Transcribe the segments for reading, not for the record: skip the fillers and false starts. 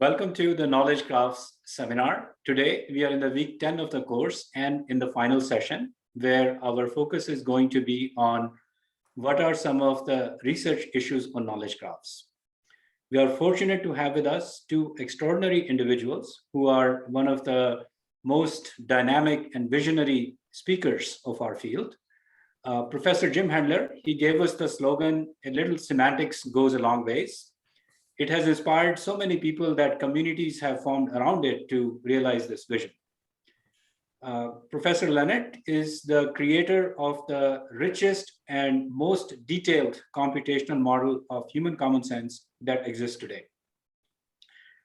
Welcome to the Knowledge Graphs seminar. Today, we are in the week 10 of the course and in the final session, where our focus is going to be on what are some of the research issues on knowledge graphs. We are fortunate to have with us two extraordinary individuals who are one of the most dynamic and visionary speakers of our field. Professor Jim Handler, he gave us the slogan, "A little semantics goes a long ways." It has inspired so many people that communities have formed around it to realize this vision. Professor Leonard is the creator of the richest and most detailed computational model of human common sense that exists today.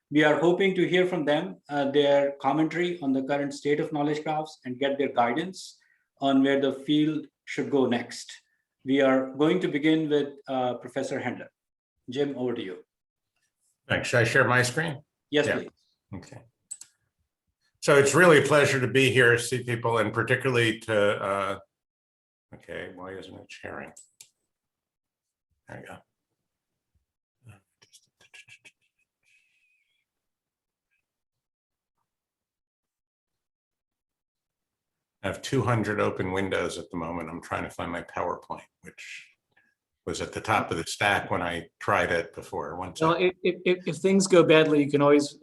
We are hoping to hear from them their commentary on the current state of knowledge graphs and get their guidance on where the field should go next. We are going to begin with Professor Handler. Jim, over to you. Thanks. Should I share my screen? Yes, please. Okay. So it's really a pleasure to be here, see people, and particularly to, okay, why isn't it sharing? There you go. I have 200 open windows at the moment. I'm trying to find my PowerPoint, which was at the top of the stack when I tried it before. Well, if things go badly, you can always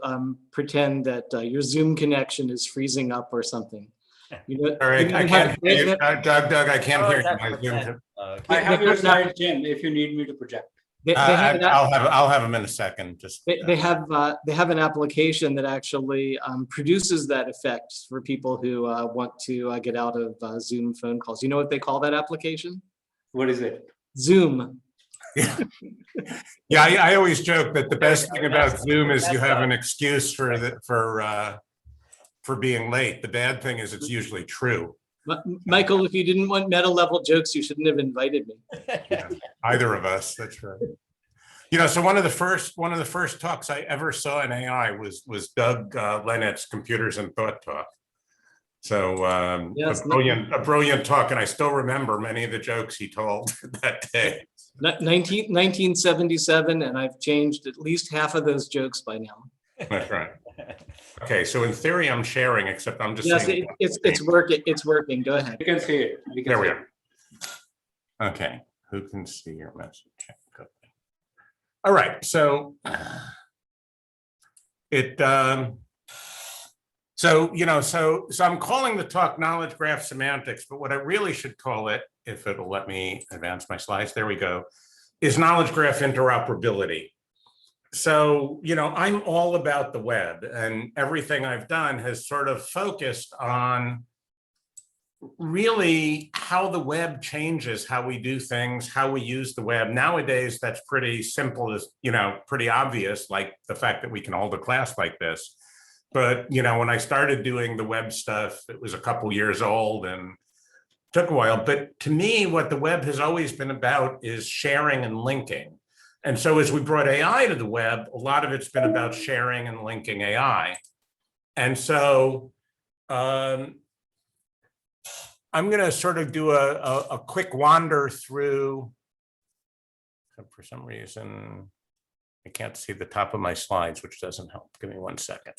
pretend that your Zoom connection is freezing up or something. You know, all right, I can't hear you. Doug, I can't hear you. I have your slide, Jim, if you need me to project. I'll have them in a second. Just they have an application that actually produces that effect for people who want to get out of Zoom phone calls. You know what they call that application? What is it? Zoom. Yeah, I always joke that the best thing about Zoom is you have an excuse for being late. The bad thing is it's usually true. Michael, if you didn't want meta level jokes, you shouldn't have invited me. Yeah, either of us, that's right. You know, so one of the first talks I ever saw in AI was Doug Lennett's Computers and Thought Talk. So yes, a brilliant talk, and I still remember many of the jokes he told that day. 1977, and I've changed at least half of those jokes by now. That's right. Okay, so in theory, I'm sharing, except I'm just saying it's working. It's working. Go ahead. You can see it. There we are. Okay, who can see your message? All right, so So I'm calling the talk Knowledge Graph Semantics, but what I really should call it, if it'll let me advance my slides, there we go, is Knowledge Graph Interoperability. So, you know, I'm all about the web, and everything I've done has sort of focused on really how the web changes how we do things, how we use the web. Nowadays, that's pretty simple, as you know, pretty obvious, like the fact that we can hold a class like this. But, you know, when I started doing the web stuff, it was a couple years old and took a while. But to me, what the web has always been about is sharing and linking. And so as we brought AI to the web, a lot of it's been about sharing and linking AI. And so I'm going to sort of do a quick wander through. For some reason, I can't see the top of my slides, which doesn't help. Give me 1 second.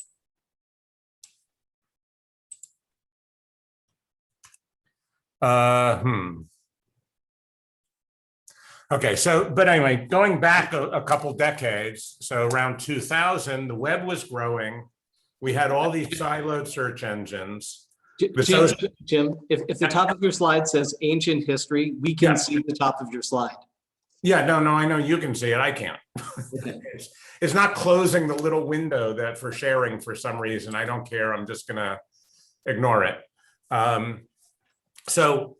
Okay, so, but anyway, going back a couple decades, so around 2000, the web was growing. We had all these siloed search engines. Jim, if the top of your slide says ancient history, we can see the top of your slide. Yeah, no, I know you can see it, I can't. Okay. It's not closing the little window that for sharing for some reason. I don't care, I'm just gonna ignore it. So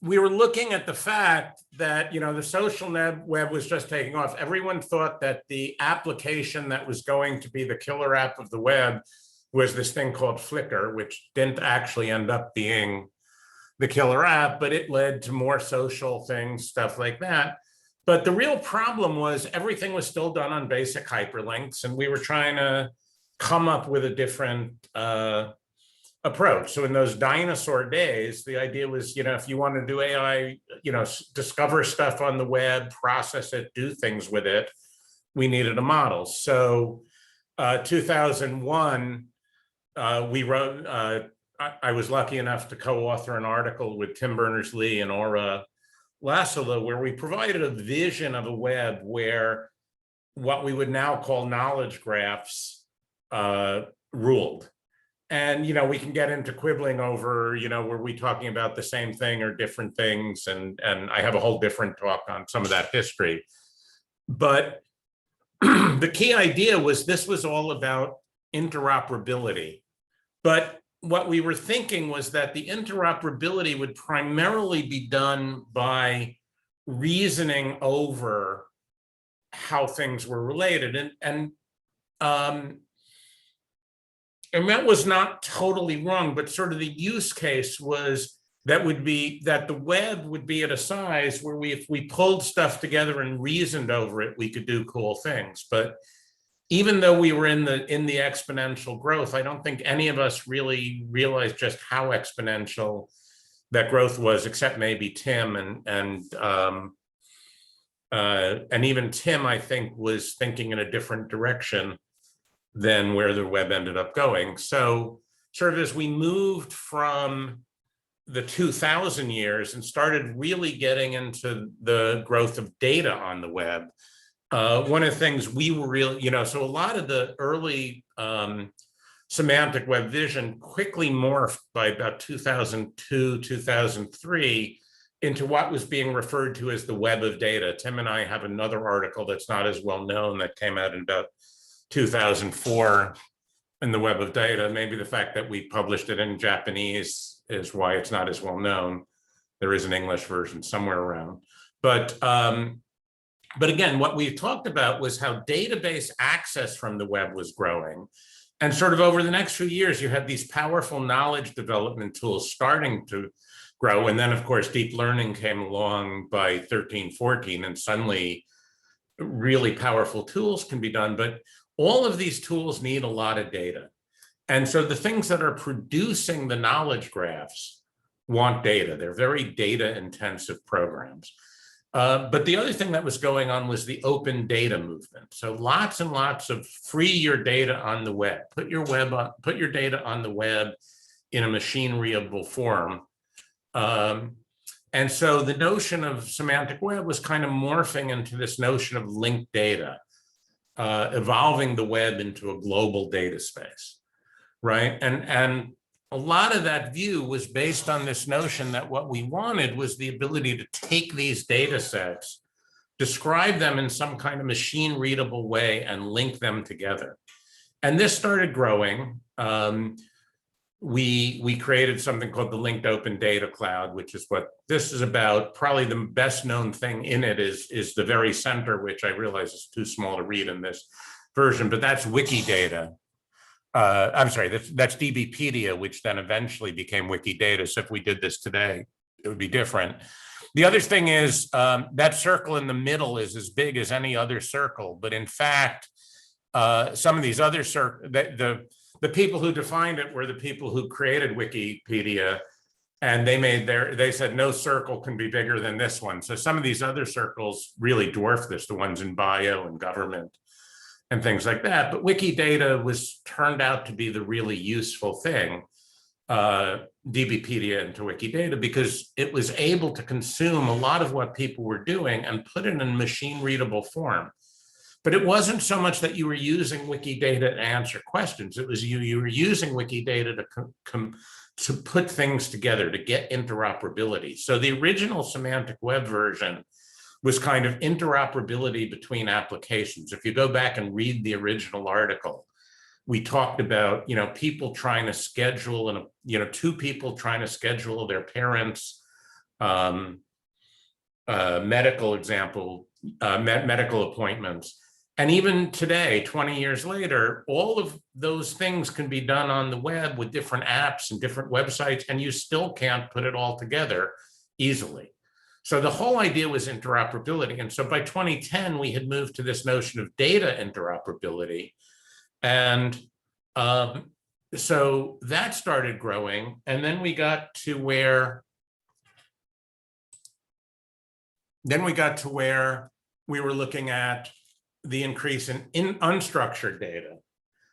we were looking at the fact that, you know, the social web was just taking off. Everyone thought that the application that was going to be the killer app of the web was this thing called Flickr, which didn't actually end up being the killer app, but it led to more social things, stuff like that. But the real problem was everything was still done on basic hyperlinks, and we were trying to come up with a different approach. So in those dinosaur days, the idea was, you know, if you want to do AI, you know, discover stuff on the web, process it, do things with it, we needed a model. So 2001, we wrote, I was lucky enough to co-author an article with Tim Berners-Lee and Aura Lassola, where we provided a vision of a web where what we would now call knowledge graphs ruled. And, we can get into quibbling over, were we talking about the same thing or different things? And I have a whole different talk on some of that history. But the key idea was this was all about interoperability. But what we were thinking was that the interoperability would primarily be done by reasoning over how things were related. And that was not totally wrong, but sort of the use case was that the web would be at a size where if we pulled stuff together and reasoned over it, we could do cool things. But even though we were in the exponential growth, I don't think any of us really realized just how exponential that growth was, except maybe Tim and even Tim, I think, was thinking in a different direction than where the web ended up going. So sort of as we moved from the 2000 years and started really getting into the growth of data on the web, one of the things we were really, so a lot of the early semantic web vision quickly morphed by about 2002, 2003 into what was being referred to as the web of data. Tim and I have another article that's not as well known that came out in about 2004 in the web of data. Maybe the fact that we published it in Japanese is why it's not as well known. There is an English version somewhere around. But again, what we talked about was how database access from the web was growing. And sort of over the next few years, you had these powerful knowledge development tools starting to grow. And then, of course, deep learning came along by 13, 14, and suddenly really powerful tools can be done. But all of these tools need a lot of data. And so the things that are producing the knowledge graphs want data. They're very data intensive programs. But the other thing that was going on was the open data movement. So lots and lots of free your data on the web. Put your data on the web in a machine readable form. And so the notion of semantic web was kind of morphing into this notion of linked data, evolving the web into a global data space, right? And a lot of that view was based on this notion that what we wanted was the ability to take these data sets, describe them in some kind of machine readable way, and link them together. And this started growing. We created something called the Linked Open Data Cloud, which is what this is about. Probably the best known thing in it is the very center, which I realize is too small to read in this version, but that's Wikidata. I'm sorry, that's DBpedia, which then eventually became Wikidata. So if we did this today, it would be different. The other thing is that circle in the middle is as big as any other circle, but in fact, some of these other circles, the people who defined it were the people who created Wikipedia, and they said no circle can be bigger than this one. So some of these other circles really dwarf this, the ones in bio and government and things like that. But Wikidata turned out to be the really useful thing, DBpedia into Wikidata, because it was able to consume a lot of what people were doing and put it in machine readable form. But it wasn't so much that you were using Wikidata to answer questions. It was you were using Wikidata to put things together, to get interoperability. So the original semantic web version was kind of interoperability between applications. If you go back and read the original article, we talked about, people trying to schedule, and two people trying to schedule their parents' medical appointments. And even today, 20 years later, all of those things can be done on the web with different apps and different websites, and you still can't put it all together easily. So the whole idea was interoperability. And so by 2010, we had moved to this notion of data interoperability. And so that started growing. And then we got to where we were looking at the increase in unstructured data.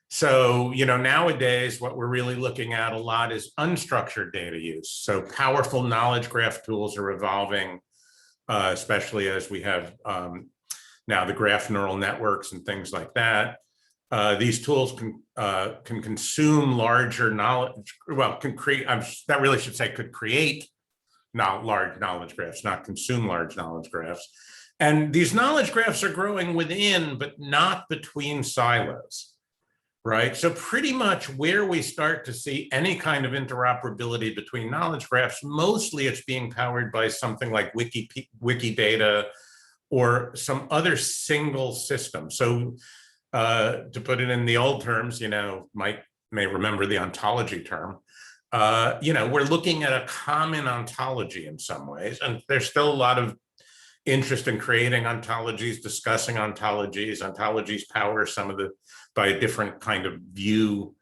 So, nowadays, what we're really looking at a lot is unstructured data use. So powerful knowledge graph tools are evolving, especially as we have now the graph neural networks and things like that. These tools can consume larger knowledge, can create, that really should say could create large knowledge graphs, not consume large knowledge graphs. And these knowledge graphs are growing within, but not between silos. Right. So pretty much where we start to see any kind of interoperability between knowledge graphs, mostly it's being powered by something like Wikidata or some other single system. So to put it in the old terms, may remember the ontology term. We're looking at a common ontology in some ways, and there's still a lot of interest in creating ontologies, discussing ontologies. Ontologies power some of the, by a different kind of view,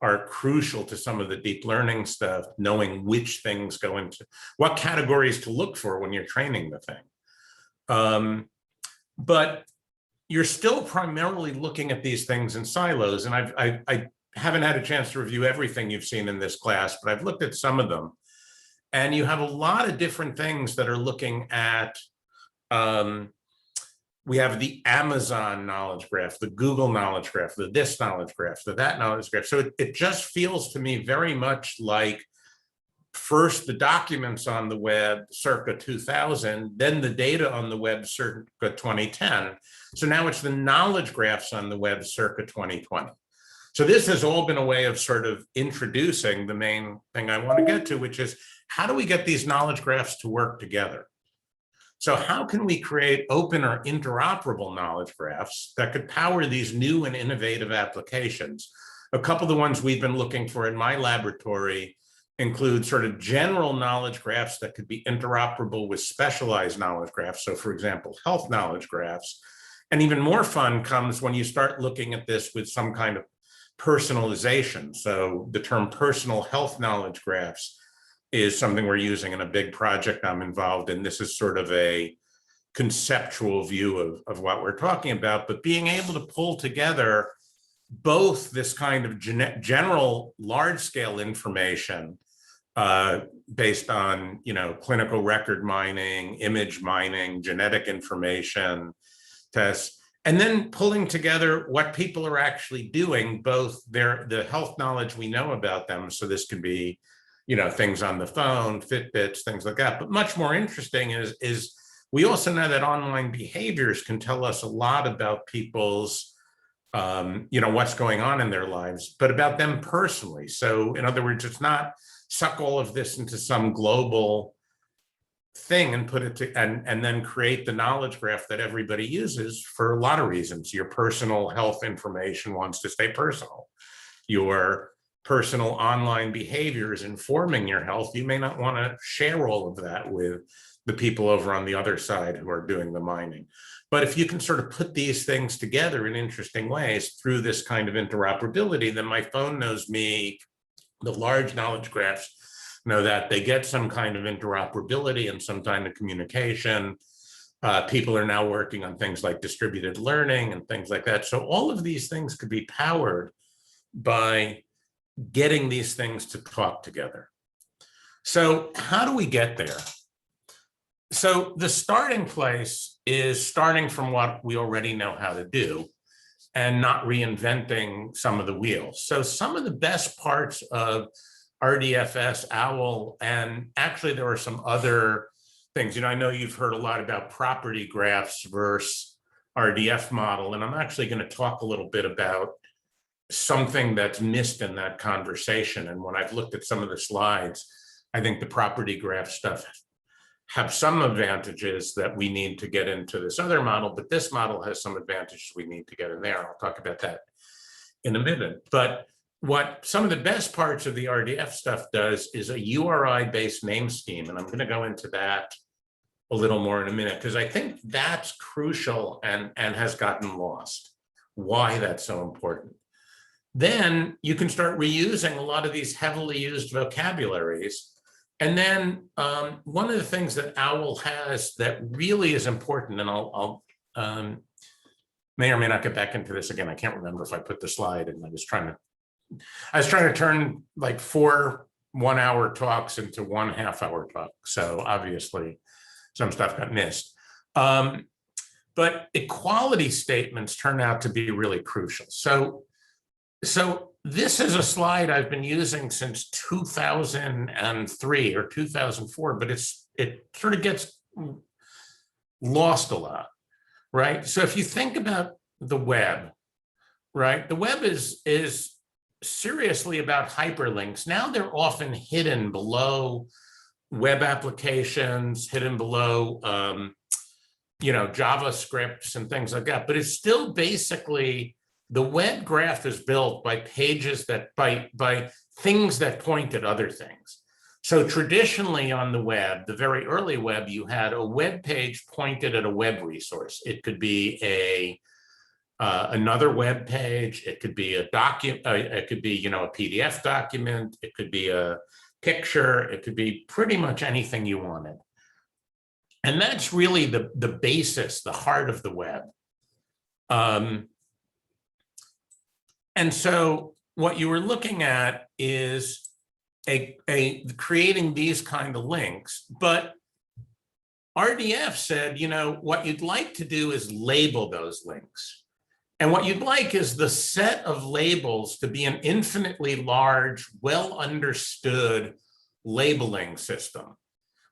are crucial to some of the deep learning stuff, knowing which things go into, what categories to look for when you're training the thing. But you're still primarily looking at these things in silos. And I haven't had a chance to review everything you've seen in this class, but I've looked at some of them. And you have a lot of different things that are looking at, we have the Amazon knowledge graph, the Google knowledge graph, the this knowledge graph, the that knowledge graph. So it just feels to me very much like first the documents on the web circa 2000, then the data on the web circa 2010. So now it's the knowledge graphs on the web circa 2020. So this has all been a way of sort of introducing the main thing I want to get to, which is how do we get these knowledge graphs to work together? So how can we create open or interoperable knowledge graphs that could power these new and innovative applications? A couple of the ones we've been looking for in my laboratory include sort of general knowledge graphs that could be interoperable with specialized knowledge graphs. So for example, health knowledge graphs. And even more fun comes when you start looking at this with some kind of personalization. So the term personal health knowledge graphs is something we're using in a big project I'm involved in. This is sort of a conceptual view of what we're talking about, but being able to pull together both this kind of general large-scale information based on clinical record mining, image mining, genetic information tests, and then pulling together what people are actually doing, both the health knowledge we know about them. So this could be things on the phone, Fitbits, things like that. But much more interesting is we also know that online behaviors can tell us a lot about people's, what's going on in their lives, but about them personally. So in other words, it's not suck all of this into some global thing and put it to, and then create the knowledge graph that everybody uses for a lot of reasons. Your personal health information wants to stay personal. Your personal online behaviors informing your health, you may not want to share all of that with the people over on the other side who are doing the mining. But if you can sort of put these things together in interesting ways through this kind of interoperability, then my phone knows me, the large knowledge graphs know that they get some kind of interoperability and some kind of communication. People are now working on things like distributed learning and things like that. So all of these things could be powered by getting these things to talk together. So how do we get there? So the starting place is starting from what we already know how to do and not reinventing some of the wheels. So some of the best parts of RDFS, OWL, and actually there are some other things. I know you've heard a lot about property graphs versus RDF model, and I'm actually going to talk a little bit about something that's missed in that conversation. And when I've looked at some of the slides, I think the property graph stuff have some advantages that we need to get into this other model, but this model has some advantages we need to get in there. I'll talk about that in a minute. But what some of the best parts of the RDF stuff does is a URI-based name scheme. And I'm going to go into that a little more in a minute, because I think that's crucial and has gotten lost, why that's so important. Then you can start reusing a lot of these heavily used vocabularies. And then one of the things that OWL has that really is important, and I'll may or may not get back into this again. I can't remember if I put the slide, and I was trying to turn like 4 1-hour talks into 1 half-hour talk. So obviously some stuff got missed. But equality statements turn out to be really crucial. So this is a slide I've been using since 2003 or 2004, but it sort of gets lost a lot, right? So if you think about the web, right? The web is seriously about hyperlinks. Now they're often hidden below web applications, hidden below JavaScripts and things like that. But it's still basically, the web graph is built by pages that by things that point at other things. So traditionally on the web, the very early web, you had a web page pointed at a web resource. It could be another web page. It could be a document. It could be, a PDF document. It could be a picture. It could be pretty much anything you wanted. And that's really the basis, the heart of the web. And so what you were looking at is creating these kind of links. But RDF said, what you'd like to do is label those links. And what you'd like is the set of labels to be an infinitely large, well understood labeling system.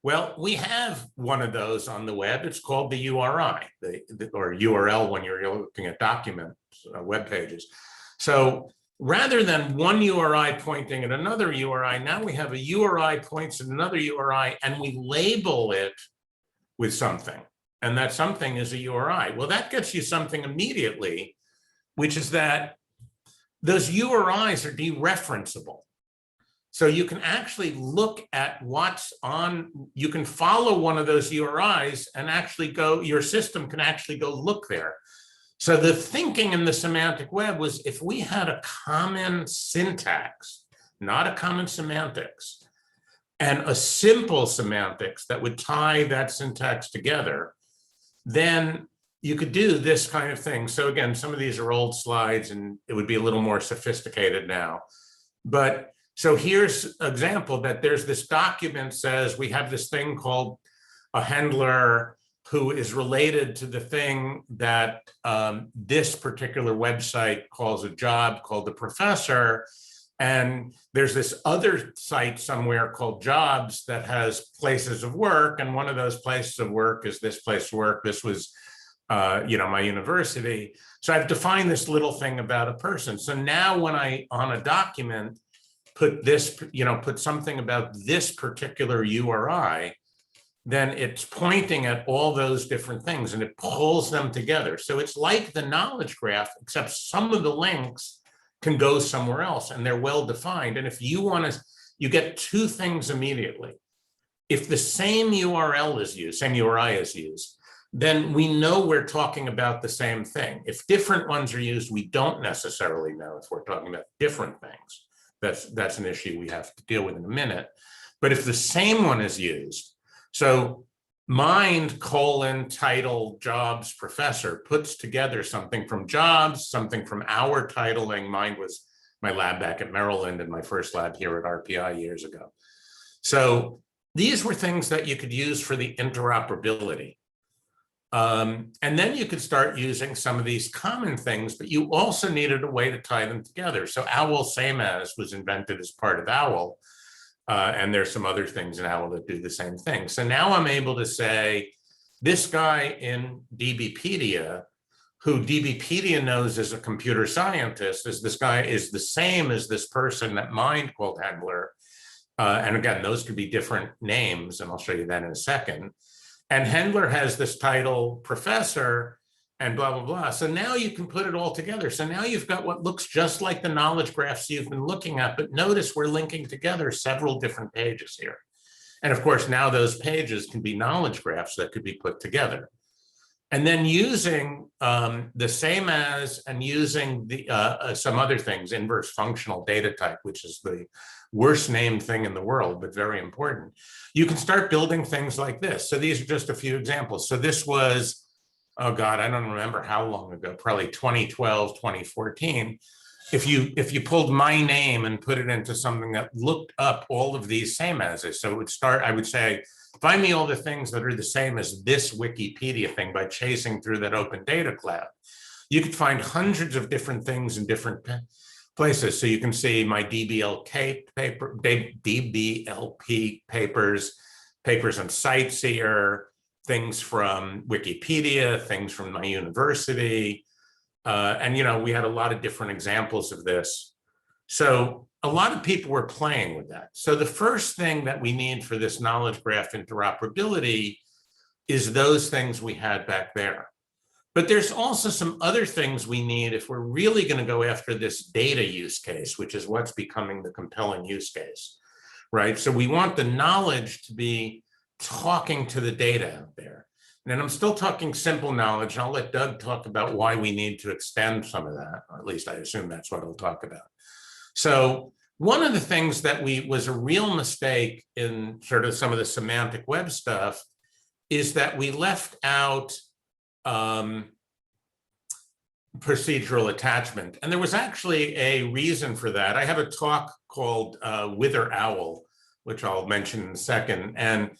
Well, we have one of those on the web. It's called the URI, or URL when you're looking at documents, web pages. So rather than one URI pointing at another URI, now we have a URI points at another URI, and we label it with something. And that something is a URI. Well, that gets you something immediately, which is that those URIs are dereferenceable. So you can actually look at what's on, you can follow one of those URIs and actually your system can actually go look there. So the thinking in the semantic web was, if we had a common syntax, not a common semantics, and a simple semantics that would tie that syntax together, then you could do this kind of thing. So again, some of these are old slides and it would be a little more sophisticated now. But so here's an example that there's this document says we have this thing called a handler who is related to the thing that this particular website calls a job called the professor. And there's this other site somewhere called jobs that has places of work. And one of those places of work is this place of work. This was, my university. So I've defined this little thing about a person. So now when I, on a document, put this, put something about this particular URI, then it's pointing at all those different things and it pulls them together. So it's like the knowledge graph, except some of the links can go somewhere else and they're well defined. And if you want to, you get two things immediately. If the same URL is used, same URI is used, then we know we're talking about the same thing. If different ones are used, we don't necessarily know if we're talking about different things. That's an issue we have to deal with in a minute. But if the same one is used, so mind : title jobs professor puts together something from jobs, something from our titling. Mine was my lab back at Maryland and my first lab here at RPI years ago. So these were things that you could use for the interoperability. And then you could start using some of these common things, but you also needed a way to tie them together. So OWL same as was invented as part of OWL. And there's some other things in OWL that do the same thing. So now I'm able to say, this guy in DBpedia, who DBpedia knows as a computer scientist, is this guy is the same as this person that mind called handler. And again, those could be different names, and I'll show you that in a second. And handler has this title professor and blah, blah, blah. So now you can put it all together. So now you've got what looks just like the knowledge graphs you've been looking at, but notice we're linking together several different pages here. And of course, now those pages can be knowledge graphs that could be put together. And then using the same as and using the some other things, inverse functional data type, which is the worst named thing in the world, but very important. You can start building things like this. So these are just a few examples. So this was oh God, I don't remember how long ago, probably 2012, 2014. If you pulled my name and put it into something that looked up all of these same as's, so it would start, I would say, find me all the things that are the same as this Wikipedia thing by chasing through that open data cloud. You could find hundreds of different things in different places. So you can see my DBLP papers, papers on Sightseer, things from Wikipedia, things from my university. And, you know, we had a lot of different examples of this. So a lot of people were playing with that. So the first thing that we need for this knowledge graph interoperability is those things we had back there. But there's also some other things we need if we're really going to go after this data use case, which is what's becoming the compelling use case, right? So we want the knowledge to be talking to the data out there. And I'm still talking simple knowledge, and I'll let Doug talk about why we need to extend some of that, or at least I assume that's what he'll talk about. So one of the things that was a real mistake in sort of some of the semantic web stuff is that we left out procedural attachment. And there was actually a reason for that. I have a talk called Wither Owl, which I'll mention in a second. And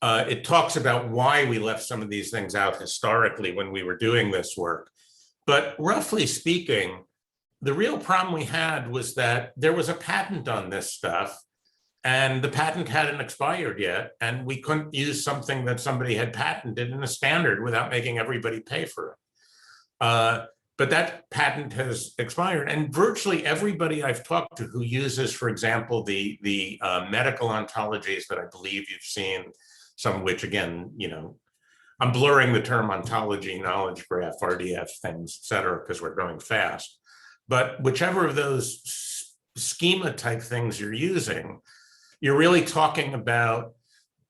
it talks about why we left some of these things out historically when we were doing this work. But roughly speaking, the real problem we had was that there was a patent on this stuff, and the patent hadn't expired yet, and we couldn't use something that somebody had patented in a standard without making everybody pay for it. But that patent has expired, and virtually everybody I've talked to who uses, for example, the medical ontologies that I believe you've seen, some of which, again, you know, I'm blurring the term ontology, knowledge graph, RDF things, et cetera, because we're going fast. But whichever of those schema type things you're using, you're really talking about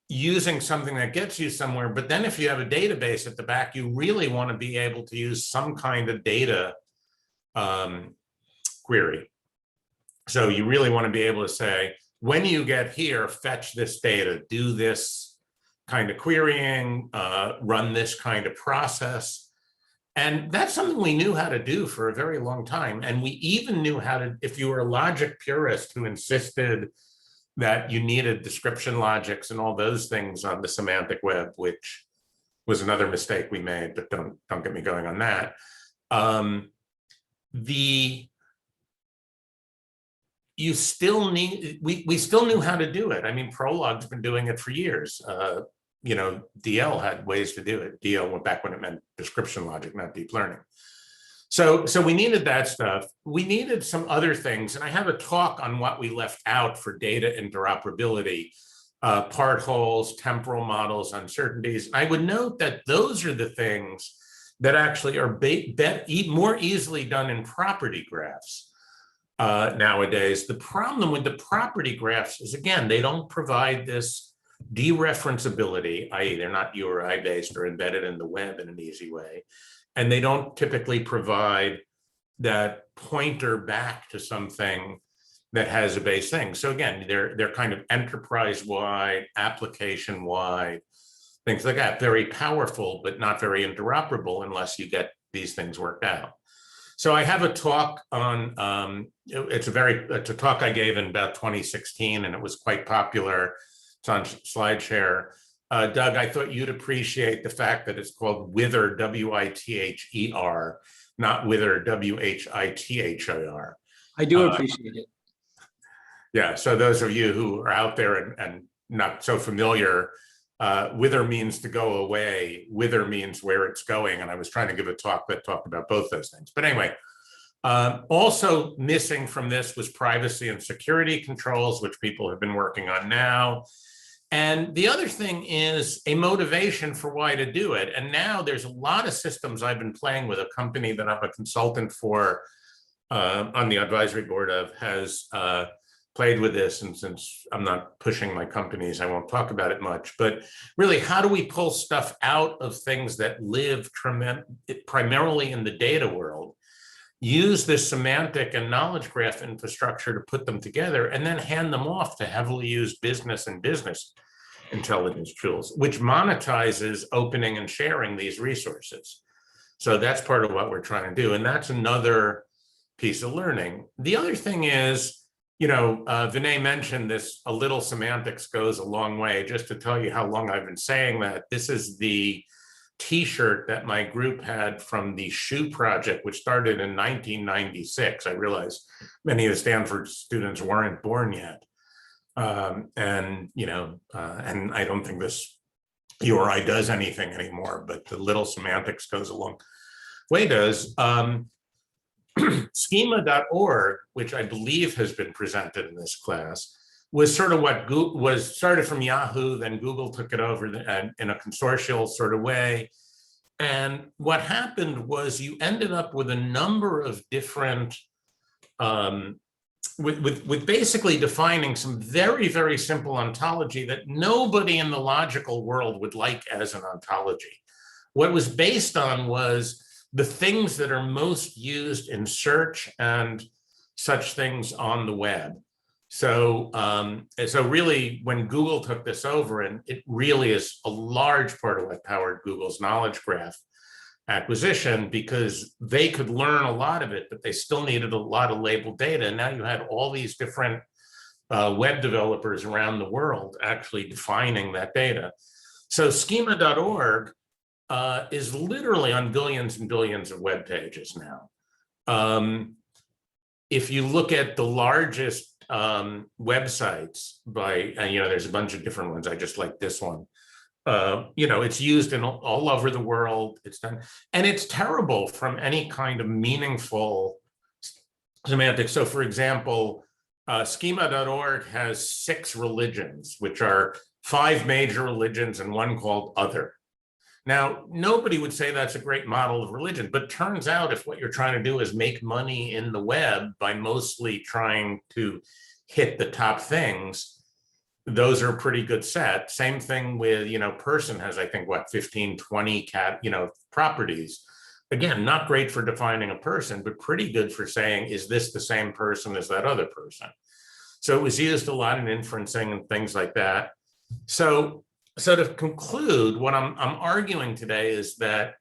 using something that gets you somewhere. But then if you have a database at the back, you really want to be able to use some kind of data query. So you really want to be able to say, when you get here, fetch this data, do this kind of querying, run this kind of process. And that's something we knew how to do for a very long time. And we even knew how to, if you were a logic purist who insisted that you needed description logics and all those things on the semantic web, which was another mistake we made, but don't get me going on that. You still need, we still knew how to do it. I mean, Prolog's been doing it for years. You know, DL had ways to do it. DL went back when it meant description logic, not deep learning. So we needed that stuff. We needed some other things. And I have a talk on what we left out for data interoperability, part holes, temporal models, uncertainties. I would note that those are the things that actually are more easily done in property graphs nowadays. The problem with the property graphs is, again, they don't provide this dereferenceability, i.e. they're not URI based or embedded in the web in an easy way. And they don't typically provide that pointer back to something that has a base thing. So again, they're kind of enterprise-wide, application-wide, things like that. Very powerful, but not very interoperable unless you get these things worked out. So I have a talk on, it's a talk I gave in about 2016, and it was quite popular. It's on SlideShare. Doug, I thought you'd appreciate the fact that it's called Wither, W-I-T-H-E-R, not Wither, W-H-I-T-H-I-R. I do appreciate it. Yeah, so those of you who are out there and not so familiar, wither means to go away, wither means where it's going, and I was trying to give a talk that talked about both those things. But anyway, also missing from this was privacy and security controls, which people have been working on now. And the other thing is a motivation for why to do it. And now there's a lot of systems I've been playing with. A company that I'm a consultant for on the advisory board of has played with this. And since I'm not pushing my companies, I won't talk about it much. But really, how do we pull stuff out of things that live primarily in the data world, use this semantic and knowledge graph infrastructure to put them together, and then hand them off to heavily used business and business intelligence tools, which monetizes opening and sharing these resources. So that's part of what we're trying to do. And that's another piece of learning. The other thing is, Vinay mentioned this, a little semantics goes a long way. Just to tell you how long I've been saying that, this is the T-shirt that my group had from the SHU project, which started in 1996. I realize many of the Stanford students weren't born yet. And I don't think this URI does anything anymore, but the little semantics goes a long way does. Schema.org, which I believe has been presented in this class, was sort of what was started from Yahoo, then Google took it over in a consortial sort of way. And what happened was you ended up with a number of different, with basically defining some very, very simple ontology that nobody in the logical world would like as an ontology. What was based on was the things that are most used in search and such things on the web. So really, when Google took this over, and it really is a large part of what powered Google's knowledge graph acquisition, because they could learn a lot of it, but they still needed a lot of labeled data. And now you had all these different web developers around the world actually defining that data. So schema.org is literally on billions and billions of web pages now. If you look at the largest websites by, there's a bunch of different ones. I just like this one. It's used in all over the world. It's done, and it's terrible from any kind of meaningful semantics. So for example, schema.org has 6 religions, which are 5 major religions and one called other. Now, nobody would say that's a great model of religion, but turns out if what you're trying to do is make money in the web by mostly trying to hit the top things, those are a pretty good set. Same thing with, person has, I think, 15, 20 properties. Again, not great for defining a person, but pretty good for saying, is this the same person as that other person? So it was used a lot in inferencing and things like that. So to conclude, what I'm arguing today is that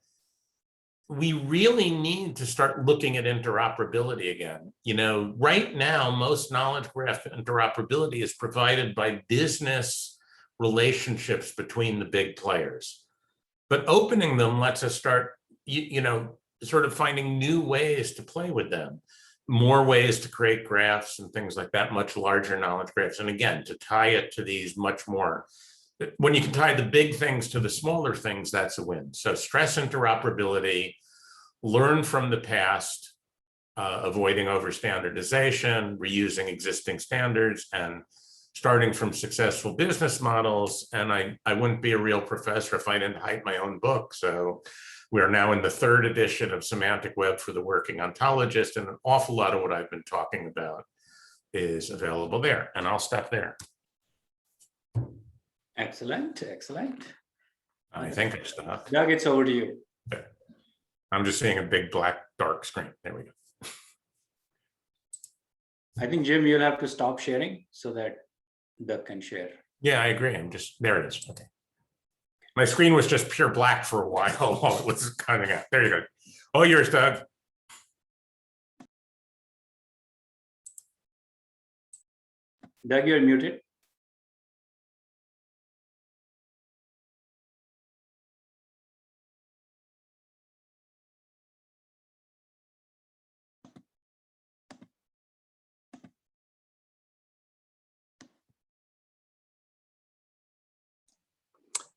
we really need to start looking at interoperability again. Right now, most knowledge graph interoperability is provided by business relationships between the big players. But opening them lets us start, sort of finding new ways to play with them, more ways to create graphs and things like that, much larger knowledge graphs. And again, to tie it to these much more, when you can tie the big things to the smaller things, that's a win. So stress interoperability, learn from the past, avoiding overstandardization, reusing existing standards, and starting from successful business models. And I wouldn't be a real professor if I didn't hype my own book. So we're now in the 3rd edition of Semantic Web for the Working Ontologist, and an awful lot of what I've been talking about is available there. And I'll stop there. Excellent, excellent. I think I stopped. Doug, it's over to you. Okay. I'm just seeing a big black dark screen. There we go. I think, Jim, you'll have to stop sharing so that Doug can share. Yeah, I agree. There it is. Okay. My screen was just pure black for a while while it was coming out. There you go. All yours, Doug. Doug, you're muted.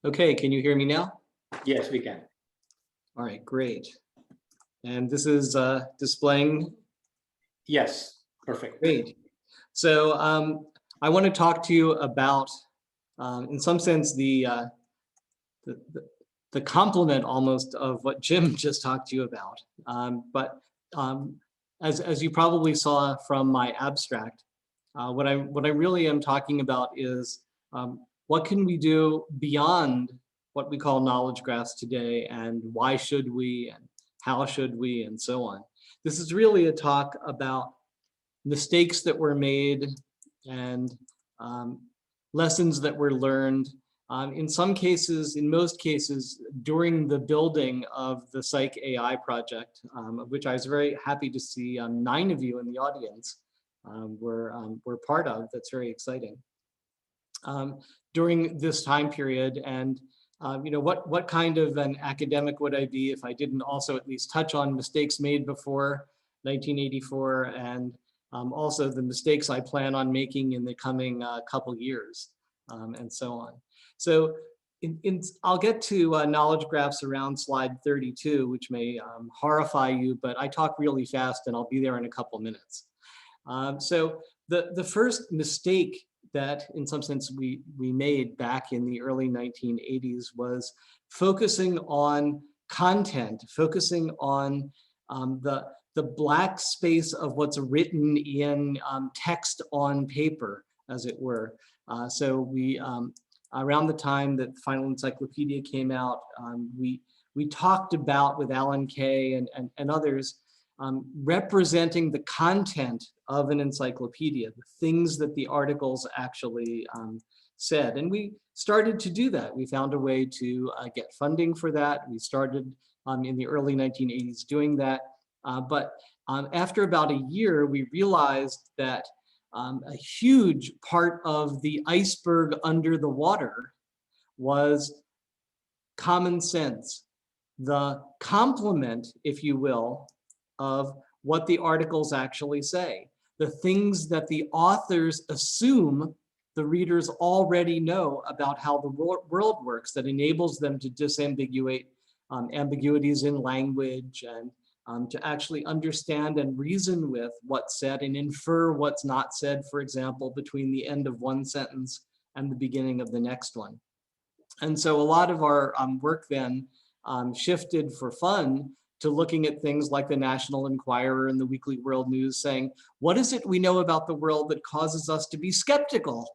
Okay, can you hear me now? Yes, we can. All right, great. And this is displaying? Yes, perfect. Great. So I want to talk to you about, in some sense, the complement almost of what Jim just talked to you about. But as you probably saw from my abstract, what I really am talking about is what can we do beyond what we call knowledge graphs today, and why should we, and how should we, and so on. This is really a talk about mistakes that were made and lessons that were learned In some cases, in most cases, during the building of the Psych AI project, of which I was very happy to see 9 of you in the audience were part of. That's very exciting. During this time period, and what kind of an academic would I be if I didn't also at least touch on mistakes made before 1984 and also the mistakes I plan on making in the coming couple years and so on. So I'll get to knowledge graphs around slide 32, which may horrify you, but I talk really fast and I'll be there in a couple minutes. So the first mistake that in some sense we made back in the early 1980s was focusing on content, focusing on the black space of what's written in text on paper, as it were. So we, around the time that the Final Encyclopedia came out, we talked about with Alan Kay and others representing the content of an encyclopedia, the things that the articles actually said. And we started to do that. We found a way to get funding for that. We started in the early 1980s doing that. But after about a year, we realized that a huge part of the iceberg under the water was common sense, the complement, if you will, of what the articles actually say, the things that the authors assume the readers already know about how the world works, that enables them to disambiguate ambiguities in language and to actually understand and reason with what's said and infer what's not said, for example, between the end of one sentence and the beginning of the next one. And so a lot of our work then shifted for fun to looking at things like the National Enquirer and the Weekly World News, saying, what is it we know about the world that causes us to be skeptical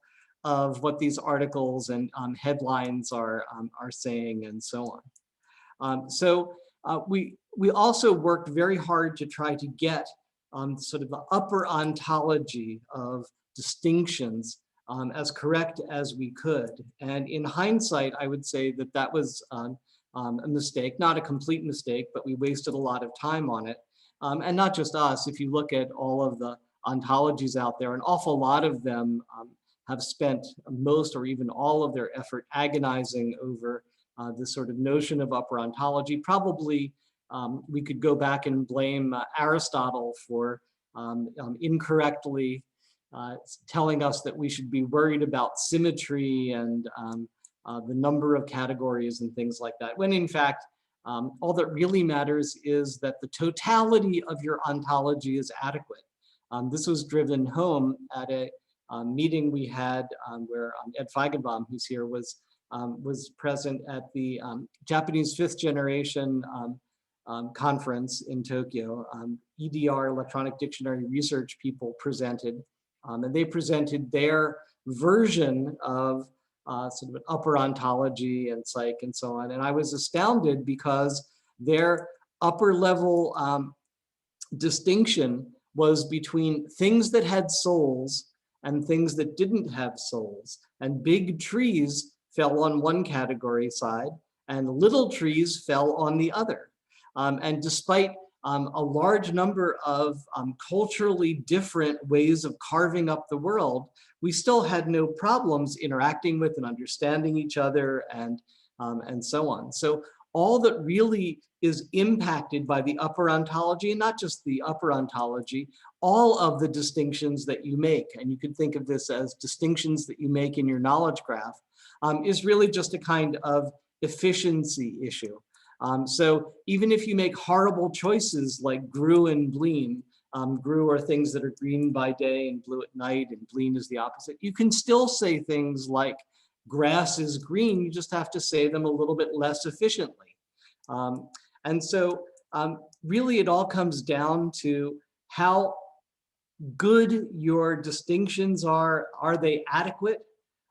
of what these articles and headlines are saying, and so on. We also worked very hard to try to get sort of the upper ontology of distinctions as correct as we could. And in hindsight, I would say that that was a mistake, not a complete mistake, but we wasted a lot of time on it. And not just us, if you look at all of the ontologies out there, an awful lot of them have spent most or even all of their effort agonizing over this sort of notion of upper ontology. Probably we could go back and blame Aristotle for incorrectly telling us that we should be worried about symmetry and the number of categories and things like that, when in fact, all that really matters is that the totality of your ontology is adequate. This was driven home at a meeting we had where Ed Feigenbaum, who's here, was present at the Japanese 5th generation conference in Tokyo. EDR, Electronic Dictionary Research people presented, and they presented their version of sort of an upper ontology and psych and so on. And I was astounded because their upper level distinction was between things that had souls and things that didn't have souls. And big trees fell on one category side and little trees fell on the other. And despite a large number of culturally different ways of carving up the world, we still had no problems interacting with and understanding each other and so on. So all that really is impacted by the upper ontology, and not just the upper ontology, all of the distinctions that you make, and you could think of this as distinctions that you make in your knowledge graph, is really just a kind of efficiency issue. So even if you make horrible choices like grew and bleen, grew are things that are green by day and blue at night, and bleen is the opposite, you can still say things like grass is green, you just have to say them a little bit less efficiently. And so really it all comes down to how good your distinctions are they adequate?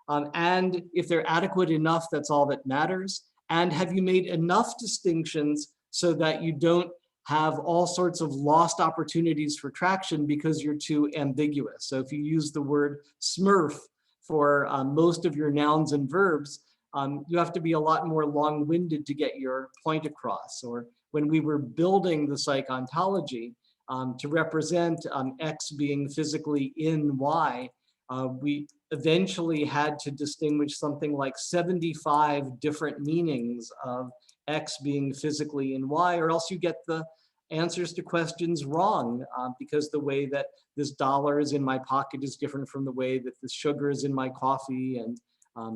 And if they're adequate enough, that's all that matters. And have you made enough distinctions so that you don't have all sorts of lost opportunities for traction because you're too ambiguous? So if you use the word smurf for most of your nouns and verbs, you have to be a lot more long-winded to get your point across. Or when we were building the psych ontology, to represent X being physically in Y, we eventually had to distinguish something like 75 different meanings of X being physically in Y, or else you get the answers to questions wrong, because the way that this dollar is in my pocket is different from the way that the sugar is in my coffee, and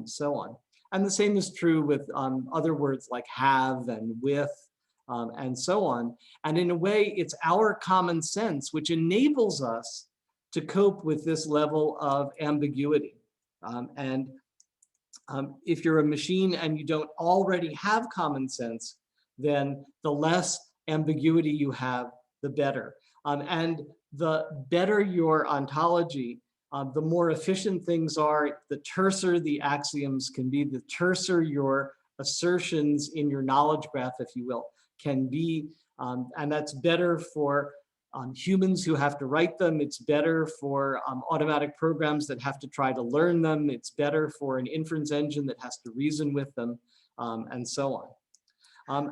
so on. And the same is true with other words like have and with, and so on. And in a way, it's our common sense which enables us to cope with this level of ambiguity. If you're a machine and you don't already have common sense, then the less ambiguity you have, the better. And the better your ontology, the more efficient things are, the terser the axioms can be, the terser your assertions in your knowledge graph, if you will, can be. And that's better for humans who have to write them. It's better for automatic programs that have to try to learn them. It's better for an inference engine that has to reason with them, and so on.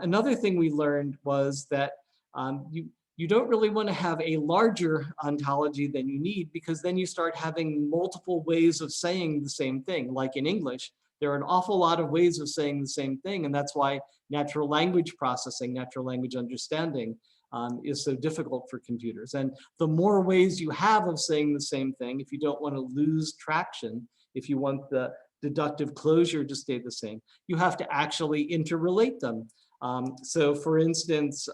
Another thing we learned was that you don't really want to have a larger ontology than you need, because then you start having multiple ways of saying the same thing. Like in English, there are an awful lot of ways of saying the same thing, and that's why natural language processing, natural language understanding is so difficult for computers. And the more ways you have of saying the same thing, if you don't want to lose traction, if you want the deductive closure to stay the same, you have to actually interrelate them. So for instance,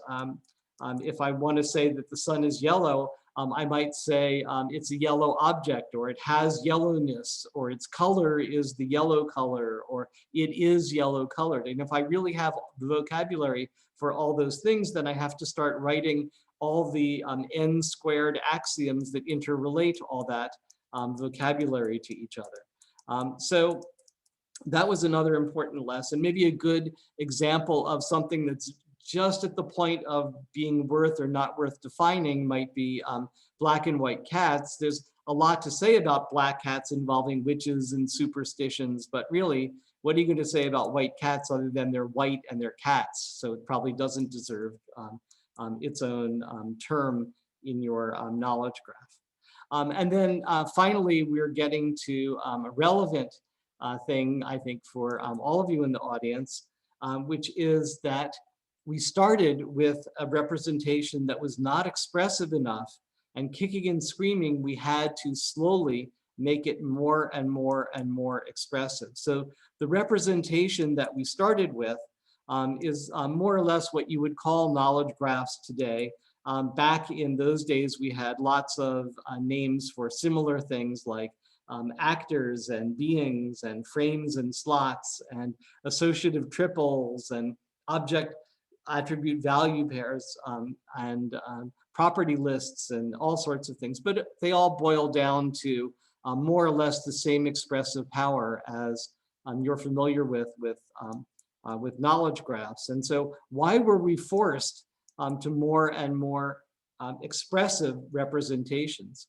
if I want to say that the sun is yellow, I might say it's a yellow object, or it has yellowness, or its color is the yellow color, or it is yellow colored. And if I really have the vocabulary for all those things, then I have to start writing all the n squared axioms that interrelate all that vocabulary to each other. So that was another important lesson. Maybe a good example of something that's just at the point of being worth or not worth defining might be black and white cats. There's a lot to say about black cats involving witches and superstitions, but really, what are you going to say about white cats other than they're white and they're cats? So it probably doesn't deserve its own term in your knowledge graph. And then finally, we're getting to a relevant thing, I think, for all of you in the audience, which is that we started with a representation that was not expressive enough, and kicking and screaming, we had to slowly make it more and more and more expressive. So the representation that we started with is more or less what you would call knowledge graphs today. Back in those days, we had lots of names for similar things like actors and beings and frames and slots and associative triples and object attribute value pairs and property lists and all sorts of things, but they all boil down to more or less the same expressive power as you're familiar with knowledge graphs. And so why were we forced to more and more expressive representations?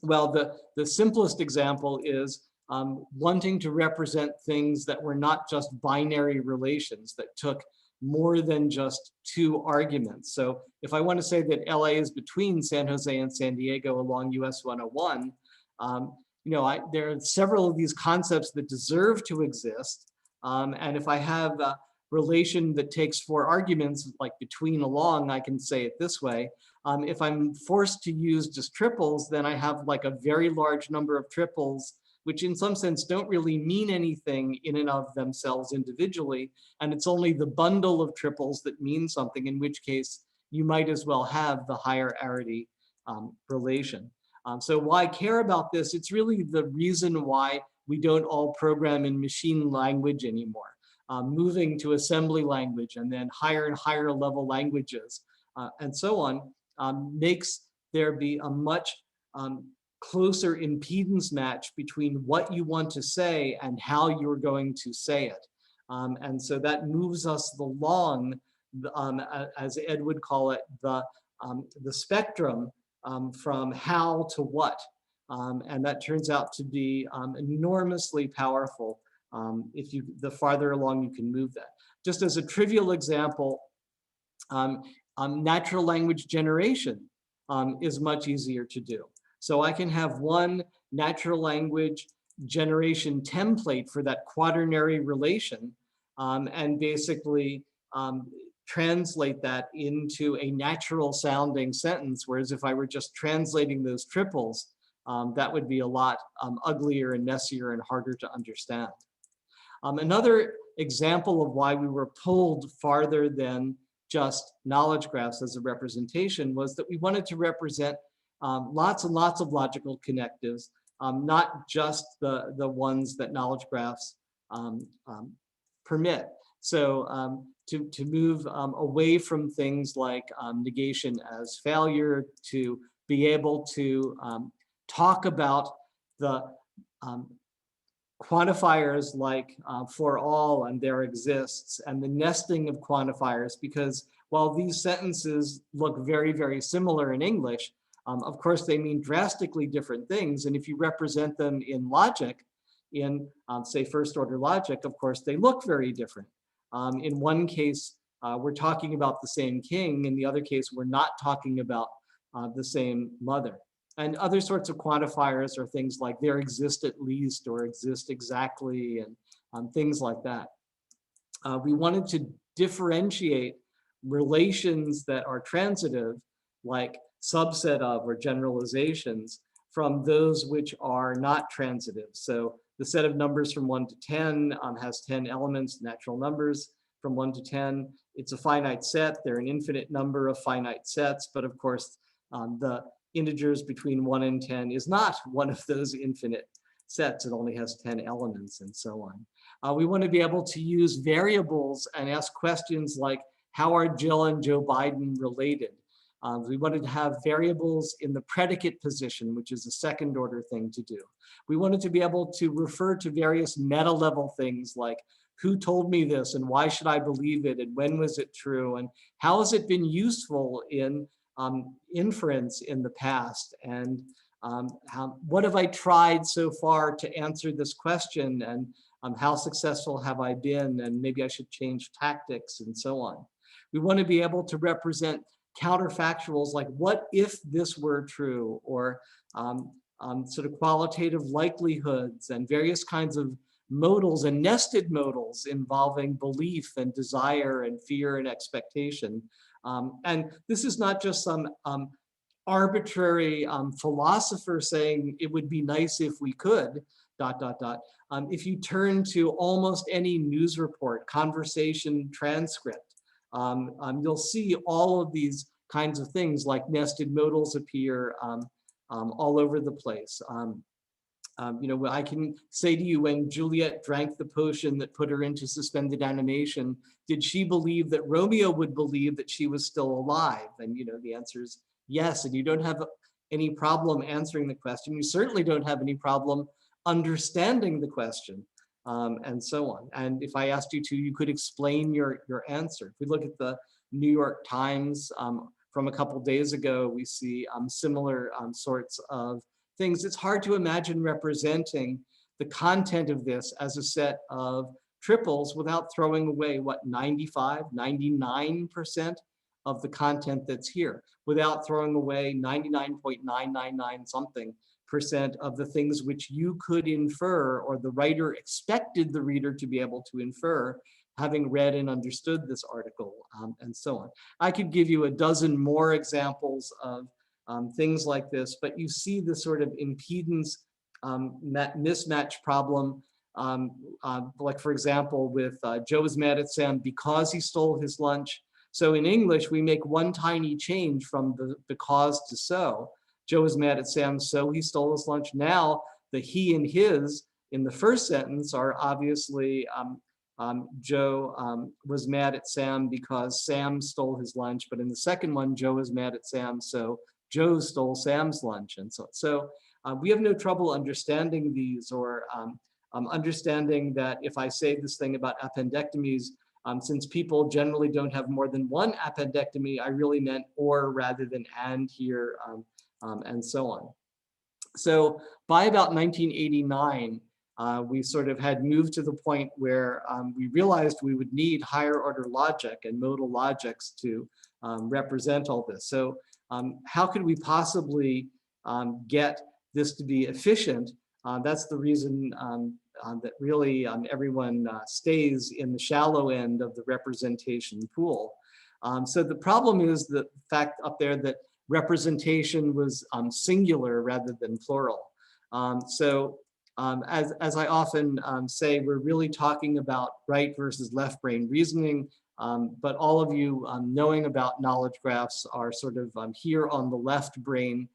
Well, the simplest example is wanting to represent things that were not just binary relations, that took more than just two arguments. So if I want to say that LA is between San Jose and San Diego along US 101, there are several of these concepts that deserve to exist. And if I have a relation that takes four arguments, like between along, I can say it this way. If I'm forced to use just triples, then I have like a very large number of triples, which in some sense don't really mean anything in and of themselves individually. And it's only the bundle of triples that mean something, in which case you might as well have the higher arity relation. So why care about this? It's really the reason why we don't all program in machine language anymore. Moving to assembly language and then higher and higher level languages and so on makes there be a much closer impedance match between what you want to say and how you're going to say it. And so that moves us along, as Ed would call it, the spectrum from how to what. And that turns out to be enormously powerful The farther along you can move that. Just as a trivial example, natural language generation is much easier to do. So I can have one natural language generation template for that quaternary relation and basically translate that into a natural sounding sentence. Whereas if I were just translating those triples, that would be a lot uglier and messier and harder to understand. Another example of why we were pulled farther than just knowledge graphs as a representation was that we wanted to represent lots and lots of logical connectives, not just the ones that knowledge graphs permit. So to move away from things like negation as failure, to be able to talk about the quantifiers like for all and there exists, and the nesting of quantifiers, because while these sentences look very, very similar in English, of course they mean drastically different things. And if you represent them in logic, in say first order logic, of course they look very different. In one case, we're talking about the same king. In the other case, we're not talking about the same mother. And other sorts of quantifiers are things like there exist at least or exist exactly, and things like that. We wanted to differentiate relations that are transitive, like subset of or generalizations, from those which are not transitive. So the set of numbers from 1 to 10 has 10 elements, natural numbers from 1 to 10. It's a finite set. There are an infinite number of finite sets, but of course, the integers between 1 and 10 is not one of those infinite sets. It only has 10 elements and so on. We want to be able to use variables and ask questions like, how are Jill and Joe Biden related? We wanted to have variables in the predicate position, which is a second order thing to do. We wanted to be able to refer to various meta level things like, who told me this and why should I believe it and when was it true and how has it been useful in inference in the past, and what have I tried so far to answer this question, and how successful have I been, and maybe I should change tactics and so on. We want to be able to represent counterfactuals like what if this were true, or sort of qualitative likelihoods and various kinds of modals and nested modals involving belief and desire and fear and expectation. And this is not just some arbitrary philosopher saying it would be nice if we could, ... If you turn to almost any news report, conversation transcript, you'll see all of these kinds of things like nested modals appear all over the place. I can say to you, when Juliet drank the potion that put her into suspended animation, did she believe that Romeo would believe that she was still alive? And the answer is yes. And you don't have any problem answering the question. You certainly don't have any problem understanding the question, and so on. And if I asked you to, you could explain your answer. If we look at the New York Times from a couple days ago, we see similar sorts of things. It's hard to imagine representing the content of this as a set of triples without throwing away, 95, 99% of the content that's here, without throwing away 99.999 something % of the things which you could infer, or the writer expected the reader to be able to infer, having read and understood this article, and so on. I could give you a dozen more examples of things like this, but you see the sort of impedance mismatch problem, like for example, with Joe is mad at Sam because he stole his lunch. So in English, we make one tiny change from the because to so. Joe is mad at Sam, so he stole his lunch. Now the he and his in the first sentence are obviously Joe was mad at Sam because Sam stole his lunch, but in the second one, Joe is mad at Sam, so Joe stole Sam's lunch, and so we have no trouble understanding these, or understanding that if I say this thing about appendectomies, since people generally don't have more than one appendectomy, I really meant or rather than and here, and so on. So by about 1989, we sort of had moved to the point where we realized we would need higher order logic and modal logics to represent all this. So how could we possibly get this to be efficient? That's the reason that really everyone stays in the shallow end of the representation pool. So the problem is the fact up there that representation was singular rather than plural. As I often say, we're really talking about right versus left brain reasoning, but all of you knowing about knowledge graphs are sort of here on the left brain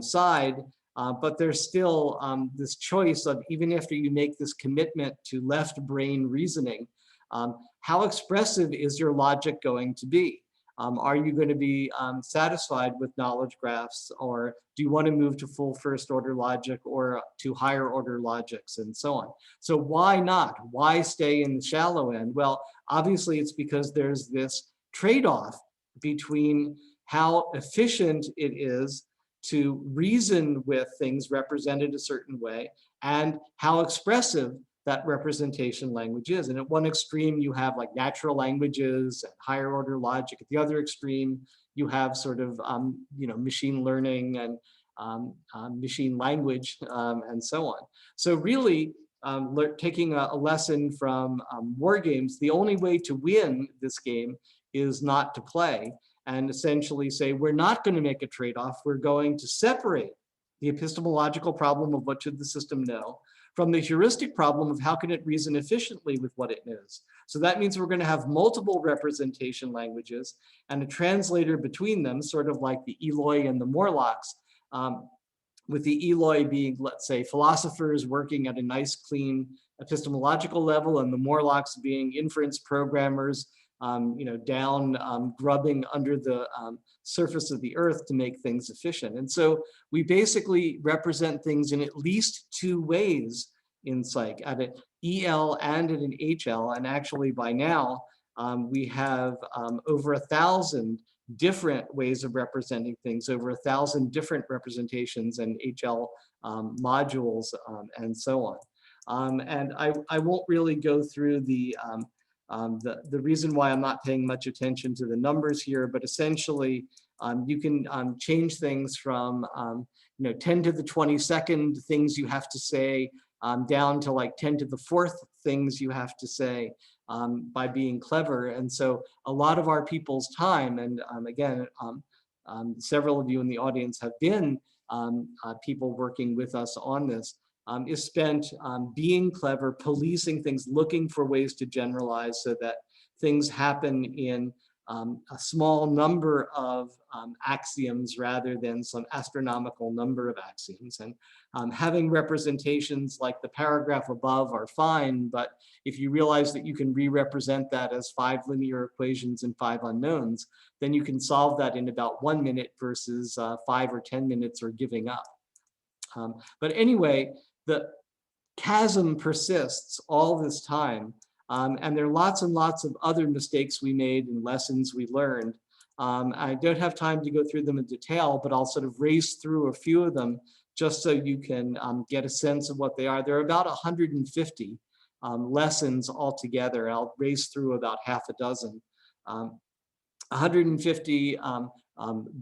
side, but there's still this choice of, even after you make this commitment to left brain reasoning, how expressive is your logic going to be? Are you going to be satisfied with knowledge graphs, or do you want to move to full first order logic or to higher order logics and so on? So why not? Why stay in the shallow end? Well, obviously it's because there's this trade-off between how efficient it is to reason with things represented a certain way and how expressive that representation language is. And at one extreme, you have like natural languages and higher order logic. At the other extreme, you have sort of, machine learning and machine language and so on. So really, taking a lesson from war games, the only way to win this game is not to play and essentially say, we're not going to make a trade-off. We're going to separate the epistemological problem of what should the system know from the heuristic problem of how can it reason efficiently with what it knows. So that means we're going to have multiple representation languages and a translator between them, sort of like the Eloi and the Morlocks, with the Eloi being, let's say, philosophers working at a nice, clean epistemological level, and the Morlocks being inference programmers, down grubbing under the surface of the earth to make things efficient. And so we basically represent things in at least two ways in psych, at an EL and at an HL. And actually by now, we have over 1,000 different ways of representing things, over 1,000 different representations and HL modules and so on. And I won't really go through the reason why I'm not paying much attention to the numbers here, but essentially you can change things from 10 to the 22nd things you have to say down to like 10 to the 4th things you have to say by being clever. And so a lot of our people's time, and again, several of you in the audience have been people working with us on this, is spent being clever, policing things, looking for ways to generalize so that things happen in a small number of axioms rather than some astronomical number of axioms. And having representations like the paragraph above are fine, but if you realize that you can re-represent that as 5 linear equations and 5 unknowns, then you can solve that in about 1 minute versus 5 or 10 minutes or giving up. But anyway, the chasm persists all this time. And there are lots and lots of other mistakes we made and lessons we learned. I don't have time to go through them in detail, but I'll sort of race through a few of them just so you can get a sense of what they are. There are about 150 lessons altogether. I'll race through about half a dozen. 150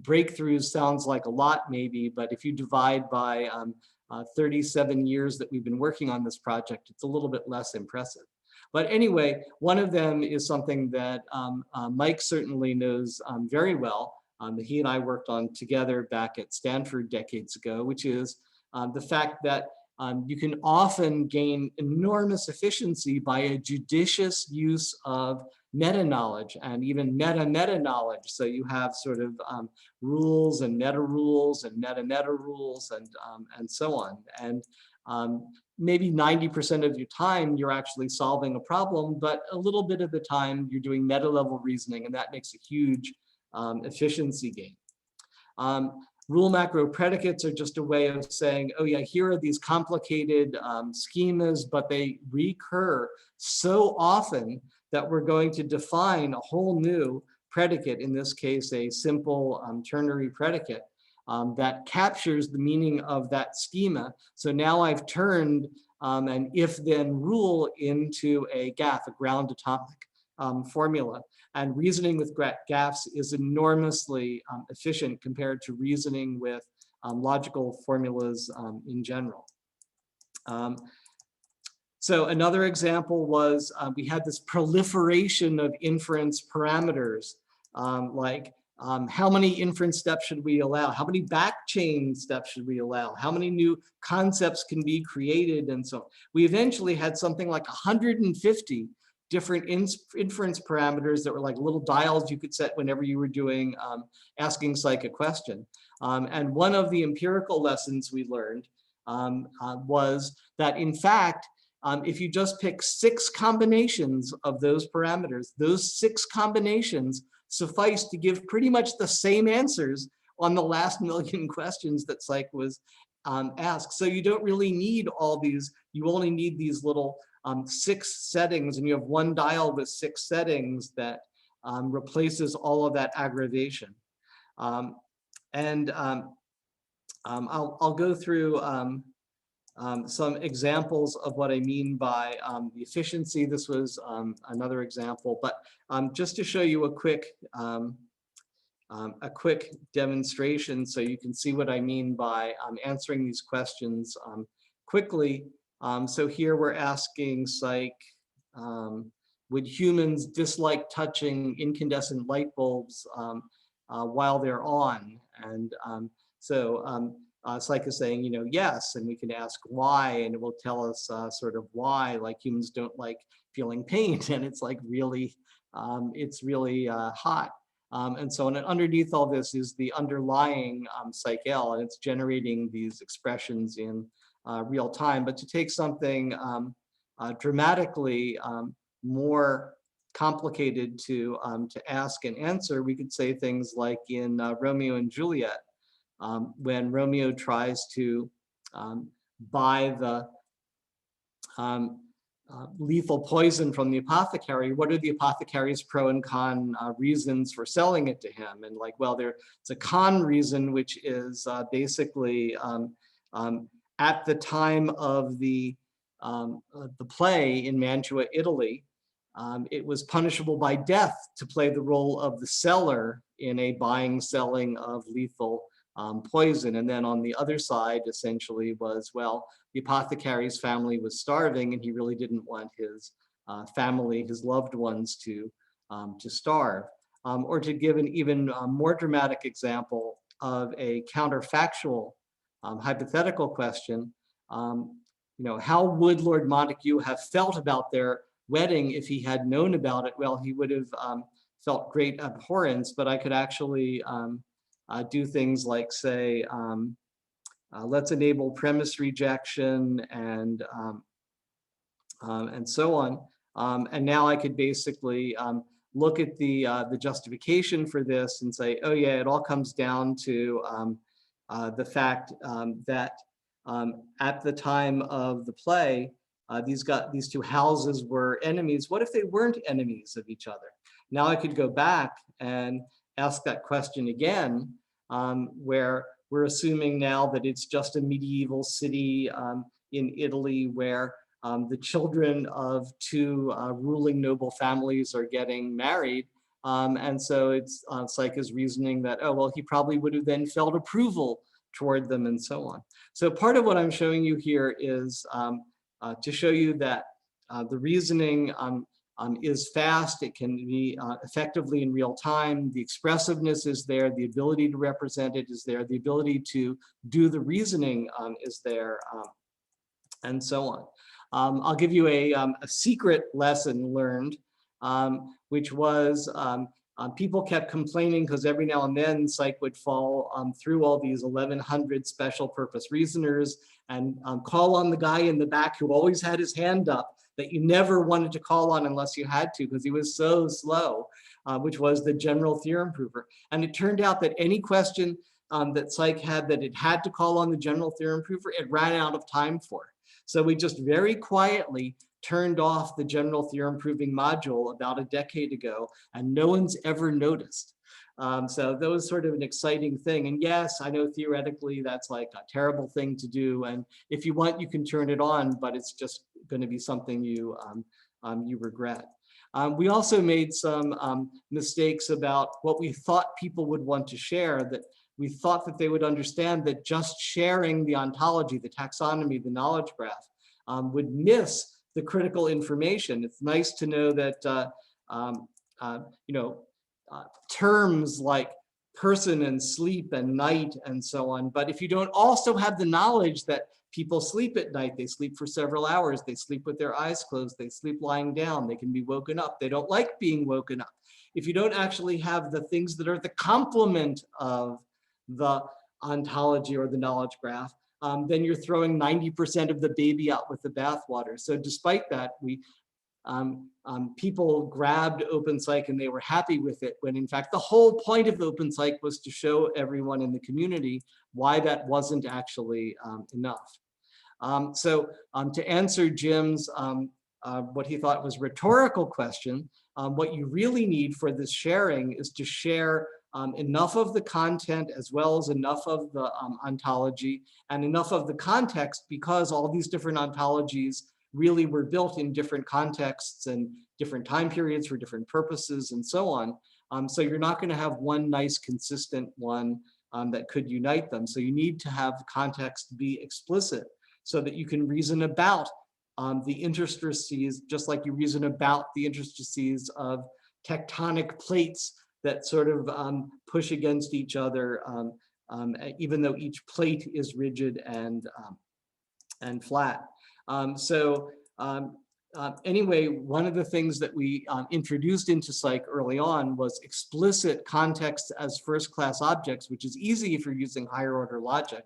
breakthroughs sounds like a lot maybe, but if you divide by 37 years that we've been working on this project, it's a little bit less impressive. But anyway, one of them is something that Mike certainly knows very well, that he and I worked on together back at Stanford decades ago, which is the fact that you can often gain enormous efficiency by a judicious use of meta-knowledge and even meta-meta-knowledge. So you have sort of rules and meta-rules and meta-meta-rules and so on. And maybe 90% of your time you're actually solving a problem, but a little bit of the time you're doing meta-level reasoning, and that makes a huge efficiency gain. Rule macro predicates are just a way of saying, oh yeah, here are these complicated schemas, but they recur so often that we're going to define a whole new predicate, in this case, a simple ternary predicate that captures the meaning of that schema. So now I've turned and if then rule into a GAF, a ground atomic formula. And reasoning with GAFs is enormously efficient compared to reasoning with logical formulas in general. So another example was we had this proliferation of inference parameters, like how many inference steps should we allow? How many backchain steps should we allow? How many new concepts can be created and so on. We eventually had something like 150 different inference parameters that were like little dials you could set whenever you were doing asking psych a question. And one of the empirical lessons we learned was that in fact, if you just pick 6 combinations of those parameters, those 6 combinations suffice to give pretty much the same answers on the last million questions that psych was asked. So you don't really need all these, you only need these little 6 settings, and you have one dial with 6 settings that replaces all of that aggravation. I'll go through some examples of what I mean by the efficiency. This was another example, but just to show you a quick demonstration so you can see what I mean by answering these questions quickly. So here we're asking psych, would humans dislike touching incandescent light bulbs while they're on? And psych is saying, yes, and we can ask why, and it will tell us sort of why, like humans don't like feeling pain, and it's like really, hot. And so underneath all this is the underlying psych-L, and it's generating these expressions in real time. But to take something dramatically more complicated to ask and answer, we could say things like in Romeo and Juliet, when Romeo tries to buy the lethal poison from the apothecary, what are the apothecary's pro and con reasons for selling it to him? And like, well, it's a con reason, which is basically at the time of the play in Mantua, Italy, it was punishable by death to play the role of the seller in a buying, selling of lethal poison. And then on the other side, essentially was, well, the apothecary's family was starving and he really didn't want his family, his loved ones to starve. Or to give an even more dramatic example of a counterfactual hypothetical question, how would Lord Montague have felt about their wedding if he had known about it? Well, he would have felt great abhorrence, but I could actually do things like say, let's enable premise rejection and so on. And now I could basically look at the justification for this and say, oh yeah, it all comes down to the fact that at the time of the play, these two houses were enemies. What if they weren't enemies of each other? Now I could go back and ask that question again, where we're assuming now that it's just a medieval city in Italy where the children of 2 ruling noble families are getting married. And so it's psych is reasoning that, oh, well, he probably would have then felt approval toward them and so on. So part of what I'm showing you here is to show you that the reasoning is fast. It can be effectively in real time. The expressiveness is there. The ability to represent it is there. The ability to do the reasoning is there, and so on. I'll give you a secret lesson learned, which was people kept complaining because every now and then psych would fall through all these 1,100 special purpose reasoners and call on the guy in the back who always had his hand up that you never wanted to call on unless you had to because he was so slow, which was the general theorem prover. And it turned out that any question that psych had that it had to call on the general theorem prover, it ran out of time for. So we just very quietly turned off the general theorem proving module about a decade ago, and no one's ever noticed. So that was sort of an exciting thing. And yes, I know theoretically that's like a terrible thing to do. And if you want, you can turn it on, but it's just going to be something you regret. We also made some mistakes about what we thought people would want to share, that we thought that they would understand that just sharing the ontology, the taxonomy, the knowledge graph would miss the critical information. It's nice to know that terms like person and sleep and night and so on, but if you don't also have the knowledge that people sleep at night, they sleep for several hours, they sleep with their eyes closed, they sleep lying down, they can be woken up, they don't like being woken up. If you don't actually have the things that are the complement of the ontology or the knowledge graph, then you're throwing 90% of the baby out with the bathwater. So despite that, people grabbed OpenPsych and they were happy with it, when in fact the whole point of OpenPsych was to show everyone in the community why that wasn't actually enough. To answer Jim's what he thought was rhetorical question, what you really need for this sharing is to share enough of the content as well as enough of the ontology and enough of the context, because all these different ontologies really were built in different contexts and different time periods for different purposes and so on. So you're not going to have one nice consistent one that could unite them. So you need to have context be explicit so that you can reason about the interstices, just like you reason about the interstices of tectonic plates that sort of push against each other, even though each plate is rigid and flat. Anyway, one of the things that we introduced into Psych early on was explicit context as first-class objects, which is easy if you're using higher order logic.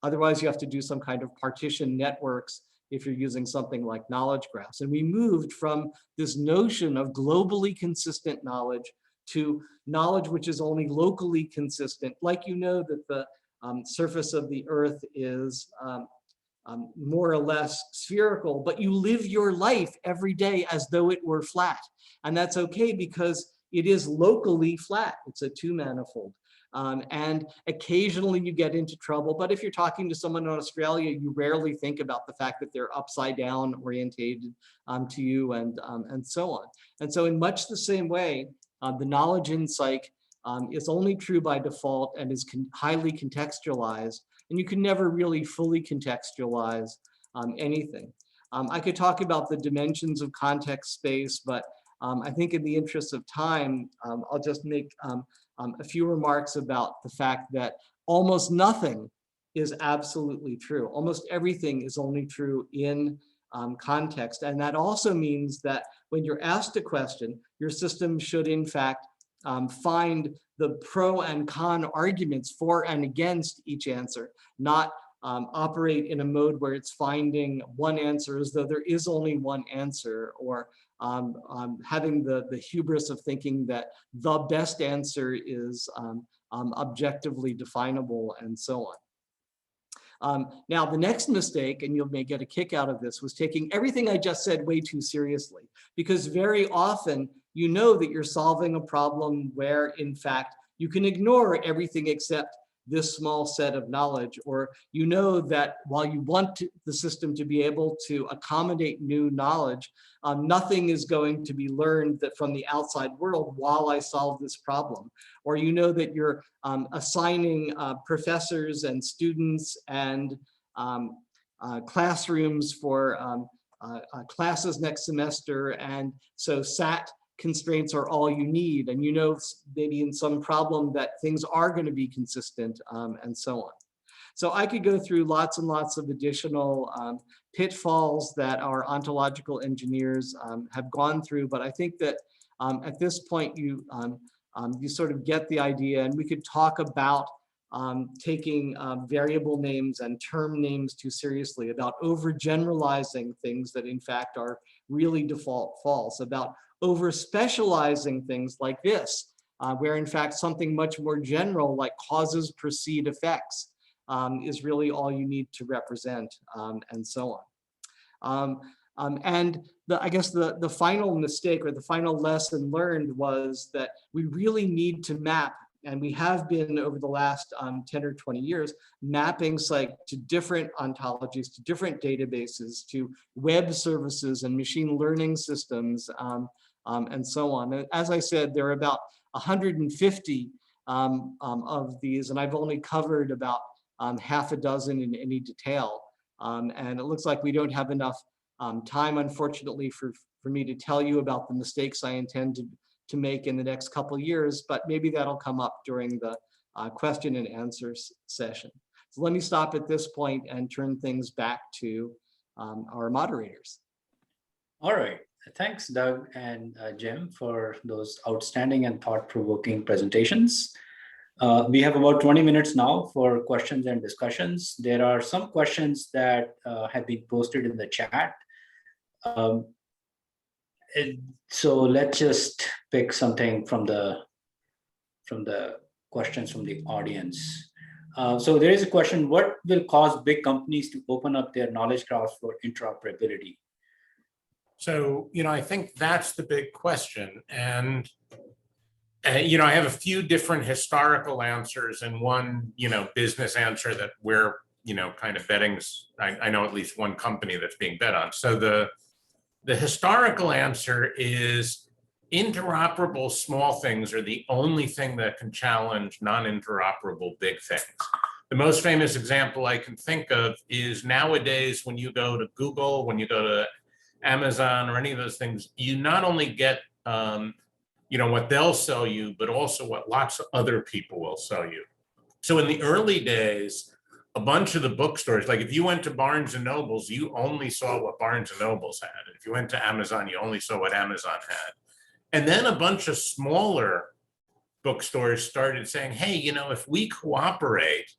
Otherwise, you have to do some kind of partition networks if you're using something like knowledge graphs. And we moved from this notion of globally consistent knowledge to knowledge which is only locally consistent. Like, you know that the surface of the Earth is more or less spherical, but you live your life every day as though it were flat. And that's okay because it is locally flat. It's a two-manifold. And occasionally you get into trouble, but if you're talking to someone in Australia, you rarely think about the fact that they're upside down orientated to you and so on. And so in much the same way, the knowledge in Psych is only true by default and is highly contextualized, and you can never really fully contextualize anything. I could talk about the dimensions of context space, but I think in the interest of time, I'll just make a few remarks about the fact that almost nothing is absolutely true. Almost everything is only true in context. And that also means that when you're asked a question, your system should in fact find the pro and con arguments for and against each answer, not operate in a mode where it's finding one answer as though there is only one answer, or having the hubris of thinking that the best answer is objectively definable and so on. Now, the next mistake, and you may get a kick out of this, was taking everything I just said way too seriously, because very often you know that you're solving a problem where, in fact, you can ignore everything except this small set of knowledge, or you know that while you want the system to be able to accommodate new knowledge, nothing is going to be learned from the outside world while I solve this problem. Or you know that you're assigning professors and students and classrooms for classes next semester, and so SAT constraints are all you need, and you know maybe in some problem that things are going to be consistent and so on. So I could go through lots and lots of additional pitfalls that our ontological engineers have gone through, but I think that at this point you sort of get the idea, and we could talk about taking variable names and term names too seriously, about overgeneralizing things that in fact are really default false, about over-specializing things like this, where in fact something much more general like causes precede effects is really all you need to represent, and so on. And I guess the final mistake or the final lesson learned was that we really need to map and we have been over the last 10 or 20 years, mapping psych to different ontologies, to different databases, to web services and machine learning systems, and so on. And as I said, there are about 150 of these, and I've only covered about half a dozen in any detail. And it looks like we don't have enough time, unfortunately, for me to tell you about the mistakes I intend to make in the next couple of years, but maybe that'll come up during the question and answers session. So let me stop at this point and turn things back to our moderators. All right. Thanks, Doug and Jim, for those outstanding and thought-provoking presentations. We have about 20 minutes now for questions and discussions. There are some questions that have been posted in the chat. So let's just pick something from the questions from the audience. So there is a question: what will cause big companies to open up their knowledge graphs for interoperability? So, I think that's the big question. And, I have a few different historical answers and one, business answer that we're, kind of betting. I know at least one company that's being bet on. So the historical answer is interoperable small things are the only thing that can challenge non-interoperable big things. The most famous example I can think of is nowadays when you go to Google, when you go to Amazon or any of those things, you not only get what they'll sell you, but also what lots of other people will sell you. So in the early days, a bunch of the bookstores, like if you went to Barnes and Nobles, you only saw what Barnes and Nobles had. And if you went to Amazon, you only saw what Amazon had. And then a bunch of smaller bookstores started saying, hey, if we cooperate,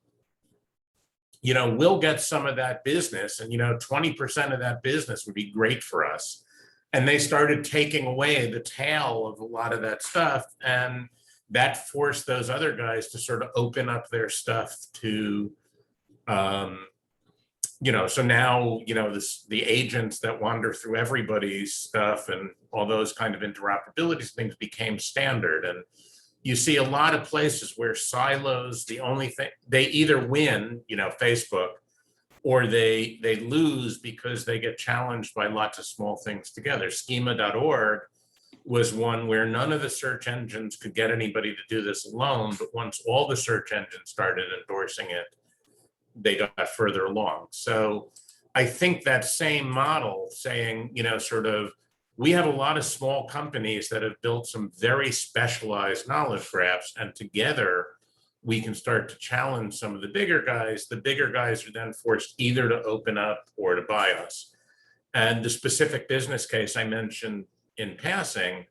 we'll get some of that business, and 20% of that business would be great for us. And they started taking away the tail of a lot of that stuff, and that forced those other guys to sort of open up their stuff to, so now, the agents that wander through everybody's stuff and all those kind of interoperability things became standard. And you see a lot of places where silos, the only thing, they either win, Facebook, or they lose because they get challenged by lots of small things together. Schema.org was one where none of the search engines could get anybody to do this alone, but once all the search engines started endorsing it, they got further along. So I think that same model saying, we have a lot of small companies that have built some very specialized knowledge graphs, and together we can start to challenge some of the bigger guys. The bigger guys are then forced either to open up or to buy us. And the specific business case I mentioned in passing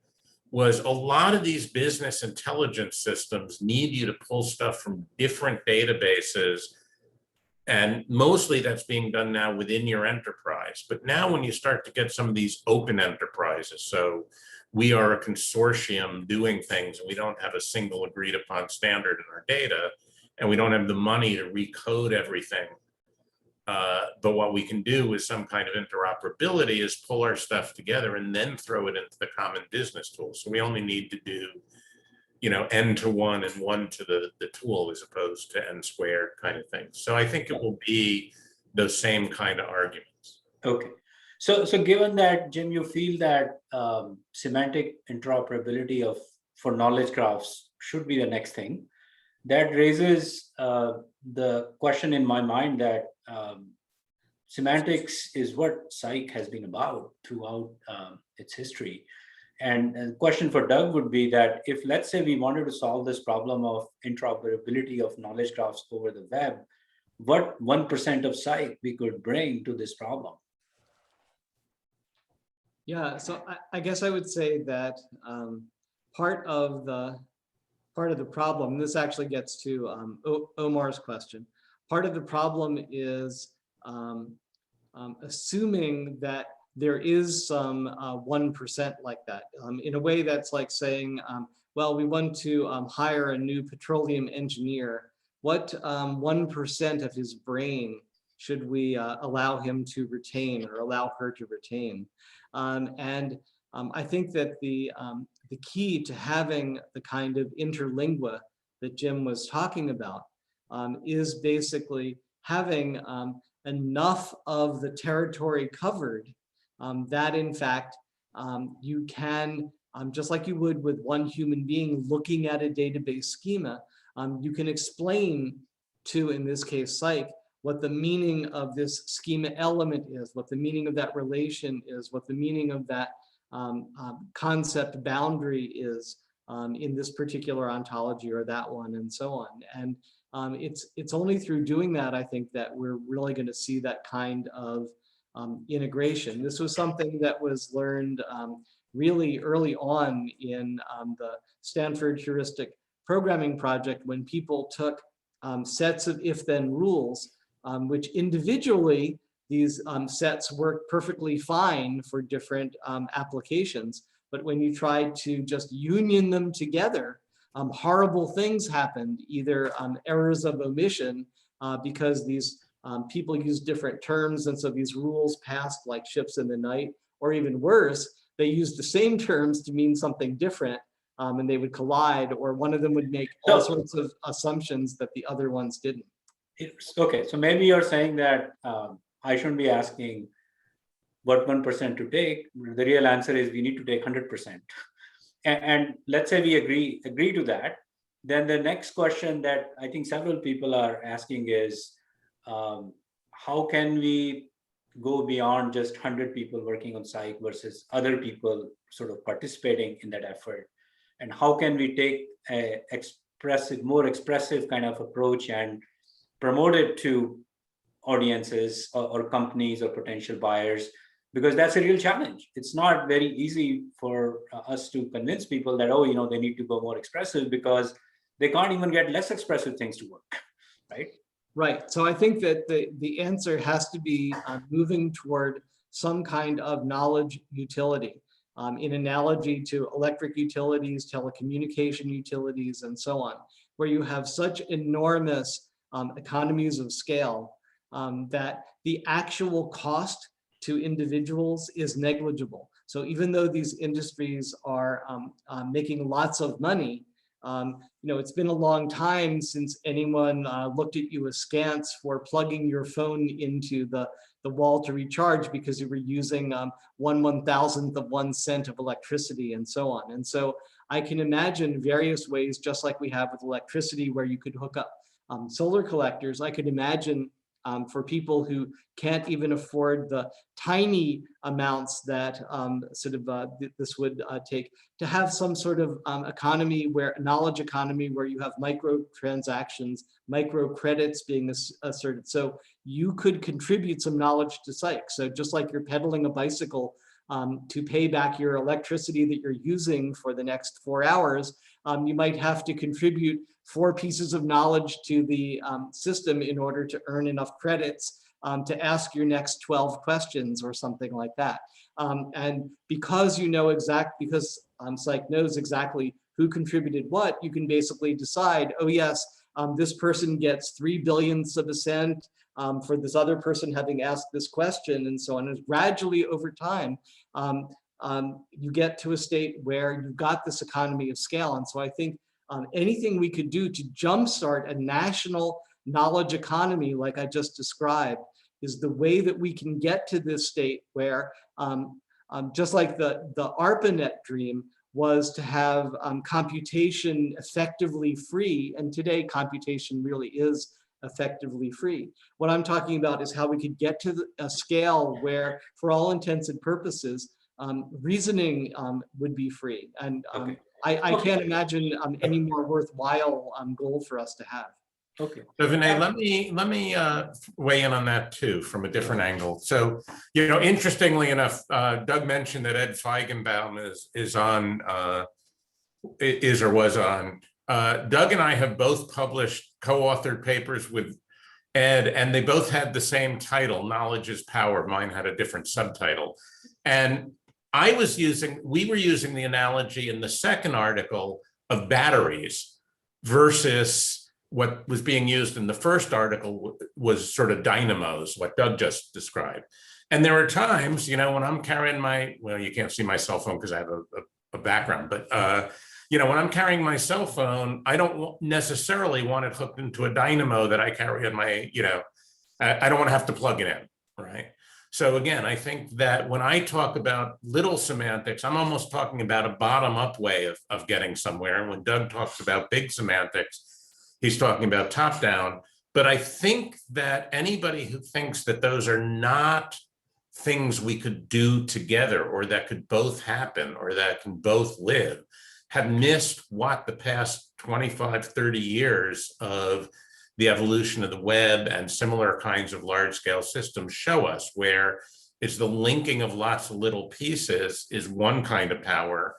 was a lot of these business intelligence systems need you to pull stuff from different databases. And mostly that's being done now within your enterprise. But now when you start to get some of these open enterprises, so we are a consortium doing things, and we don't have a single agreed upon standard in our data, and we don't have the money to recode everything. But what we can do with some kind of interoperability is pull our stuff together and then throw it into the common business tool. So we only need to do n to one and one to the tool as opposed to n squared kind of thing. So I think it will be those same kind of arguments. Okay. So given that, Jim, you feel that semantic interoperability for knowledge graphs should be the next thing, that raises the question in my mind that semantics is what psych has been about throughout its history. And the question for Doug would be that if, let's say, we wanted to solve this problem of interoperability of knowledge graphs over the web, what 1% of psych we could bring to this problem? Yeah, so I guess I would say that part of the problem, this actually gets to Omar's question. Part of the problem is assuming that there is some 1% like that. In a way that's like saying, well, we want to hire a new petroleum engineer. What 1% of his brain should we allow him to retain or allow her to retain? I think that the key to having the kind of interlingua that Jim was talking about is basically having enough of the territory covered that in fact you can, just like you would with one human being looking at a database schema, you can explain to, in this case, psych, what the meaning of this schema element is, what the meaning of that relation is, what the meaning of that concept boundary is in this particular ontology or that one, and so on. And it's only through doing that, I think, that we're really going to see that kind of integration. This was something that was learned really early on in the Stanford Heuristic Programming Project, when people took sets of if-then rules, which individually these sets work perfectly fine for different applications. But when you try to just union them together, horrible things happened, either errors of omission, because these people use different terms, and so these rules passed like ships in the night, or even worse, they used the same terms to mean something different, and they would collide, or one of them would make all sorts of assumptions that the other ones didn't. Okay, so maybe you're saying that I shouldn't be asking what 1% to take. The real answer is we need to take 100%. And let's say we agree to that. Then the next question that I think several people are asking is, how can we go beyond just 100 people working on psych versus other people sort of participating in that effort? And how can we take a more expressive kind of approach and promote it to audiences or companies or potential buyers? Because that's a real challenge. It's not very easy for us to convince people that, oh, they need to go more expressive, because they can't even get less expressive things to work, right? Right. So I think that the answer has to be moving toward some kind of knowledge utility, in analogy to electric utilities, telecommunication utilities, and so on, where you have such enormous economies of scale that the actual cost to individuals is negligible. So even though these industries are making lots of money, it's been a long time since anyone looked at you askance for plugging your phone into the wall to recharge because you were using 1/1000th of 1 cent of electricity, and so on. And so I can imagine various ways, just like we have with electricity, where you could hook up solar collectors. I could imagine for people who can't even afford the tiny amounts that this would take, to have some sort of knowledge economy where you have micro transactions, micro credits being asserted. So you could contribute some knowledge to psych. So just like you're pedaling a bicycle to pay back your electricity that you're using for the next 4 hours, you might have to contribute 4 pieces of knowledge to the system in order to earn enough credits to ask your next 12 questions or something like that. And because because psych knows exactly who contributed what, you can basically decide, oh yes, this person gets 3 billionths of a cent for this other person having asked this question, and so on. And gradually over time, you get to a state where you've got this economy of scale. And so I think anything we could do to jumpstart a national knowledge economy, like I just described, is the way that we can get to this state where, just like the ARPANET dream was to have computation effectively free, and today computation really is effectively free. What I'm talking about is how we could get to a scale where, for all intents and purposes, reasoning would be free. And Okay. I can't imagine any more worthwhile goal for us to have. Okay. So Vinay, let me weigh in on that too from a different angle. So, interestingly enough, Doug mentioned that Ed Feigenbaum is on, or was on. Doug and I have both published co-authored papers with Ed, and they both had the same title, Knowledge is Power. Mine had a different subtitle. And we were using the analogy in the second article of batteries versus what was being used in the first article was sort of dynamos, what Doug just described. And there are times, when I'm carrying you can't see my cell phone because I have a background, but when I'm carrying my cell phone, I don't necessarily want it hooked into a dynamo that I carry in my, I don't want to have to plug it in, right? So again, I think that when I talk about little semantics, I'm almost talking about a bottom-up way of getting somewhere. And when Doug talks about big semantics, he's talking about top-down. But I think that anybody who thinks that those are not things we could do together or that could both happen or that can both live have missed what the past 25, 30 years of the evolution of the web and similar kinds of large-scale systems show us, where it's the linking of lots of little pieces is one kind of power,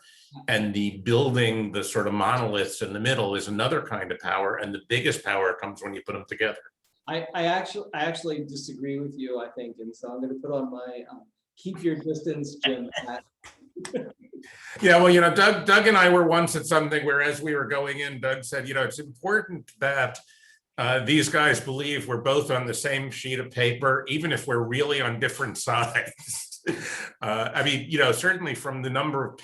and the building the sort of monoliths in the middle is another kind of power, and the biggest power comes when you put them together. I actually disagree with you, I think, and so I'm going to put on my keep your distance, Jim. Yeah, well, Doug and I were once at something where, as we were going in, Doug said, it's important that these guys believe we're both on the same sheet of paper, even if we're really on different sides. I mean, certainly from the number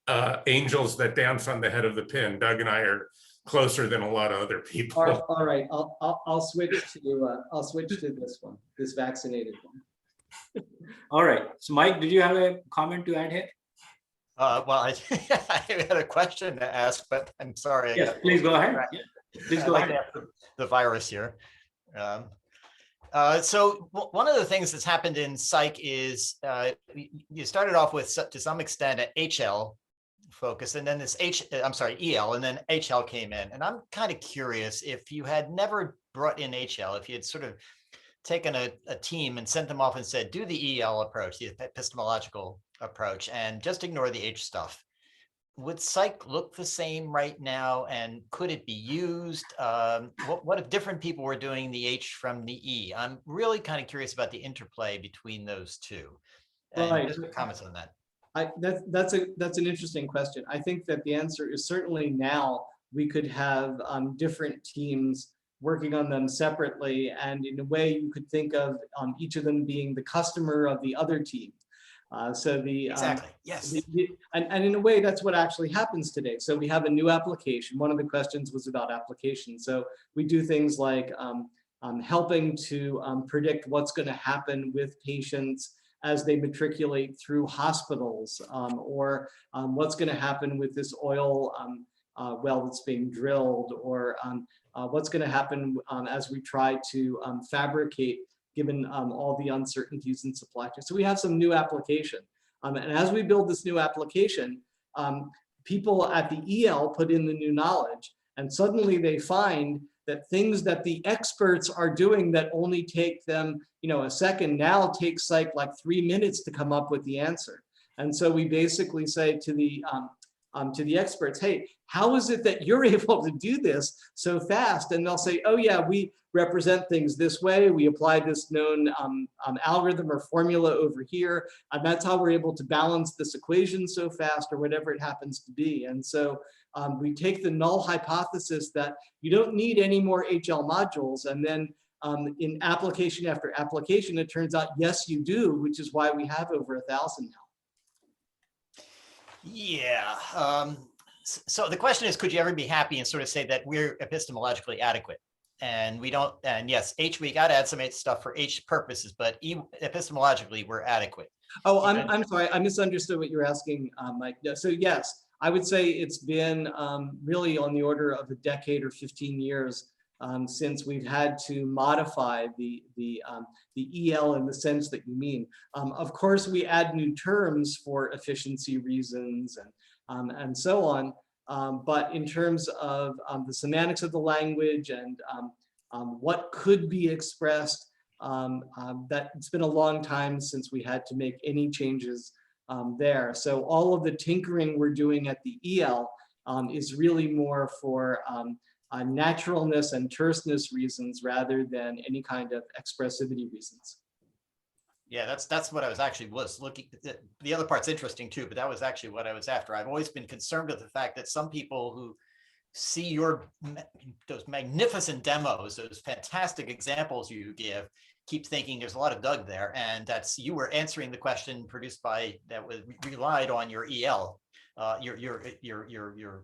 of angels that dance on the head of the pin, Doug and I are closer than a lot of other people. All right, I'll switch to this one, this vaccinated one. All right. So, Mike, did you have a comment to add here? Well, I had a question to ask, but I'm sorry. Yes, please go ahead. Yeah. Please go ahead. The virus here. So one of the things that's happened in psych is you started off with, to some extent, an HL focus, and then this EL, and then HL came in. And I'm kind of curious, if you had never brought in HL, if you had sort of taken a team and sent them off and said, do the EL approach, the epistemological approach, and just ignore the H stuff, would psych look the same right now? And could it be used? What if different people were doing the H from the E? I'm really kind of curious about the interplay between those two. And Right. just comments on that. That's an interesting question. I think that the answer is certainly now we could have different teams working on them separately, and in a way you could think of each of them being the customer of the other team. Exactly. Yes. And in a way, that's what actually happens today. So we have a new application. One of the questions was about application. So we do things like helping to predict what's going to happen with patients as they matriculate through hospitals, or what's going to happen with this oil well that's being drilled, or what's going to happen as we try to fabricate, given all the uncertainties in supply chain. So we have some new application. And as we build this new application, people at the EL put in the new knowledge, and suddenly they find that things that the experts are doing that only take them, a second, now take psych like 3 minutes to come up with the answer. And so we basically say to the experts, hey, how is it that you're able to do this so fast? And they'll say, oh yeah, we represent things this way. We apply this known algorithm or formula over here. And that's how we're able to balance this equation so fast, or whatever it happens to be. And so we take the null hypothesis that you don't need any more HL modules. And then in application after application, it turns out, yes, you do, which is why we have over 1,000 now. Yeah. So the question is, could you ever be happy and sort of say that we're epistemologically adequate? And we don't, and yes, H, we got to add some H stuff for H purposes, but epistemologically, we're adequate. Oh, I'm sorry, I misunderstood what you're asking, Mike. So yes, I would say it's been really on the order of a decade or 15 years since we've had to modify the EL in the sense that you mean. Of course, we add new terms for efficiency reasons and so on. But in terms of the semantics of the language and what could be expressed, that it's been a long time since we had to make any changes there. So all of the tinkering we're doing at the EL is really more for naturalness and terseness reasons rather than any kind of expressivity reasons. Yeah, that's what I was looking. The other part's interesting too, but that was actually what I was after. I've always been concerned with the fact that some people who see those magnificent demos, those fantastic examples you give, keep thinking there's a lot of Doug there, and that's you were answering the question produced by that was relied on your EL the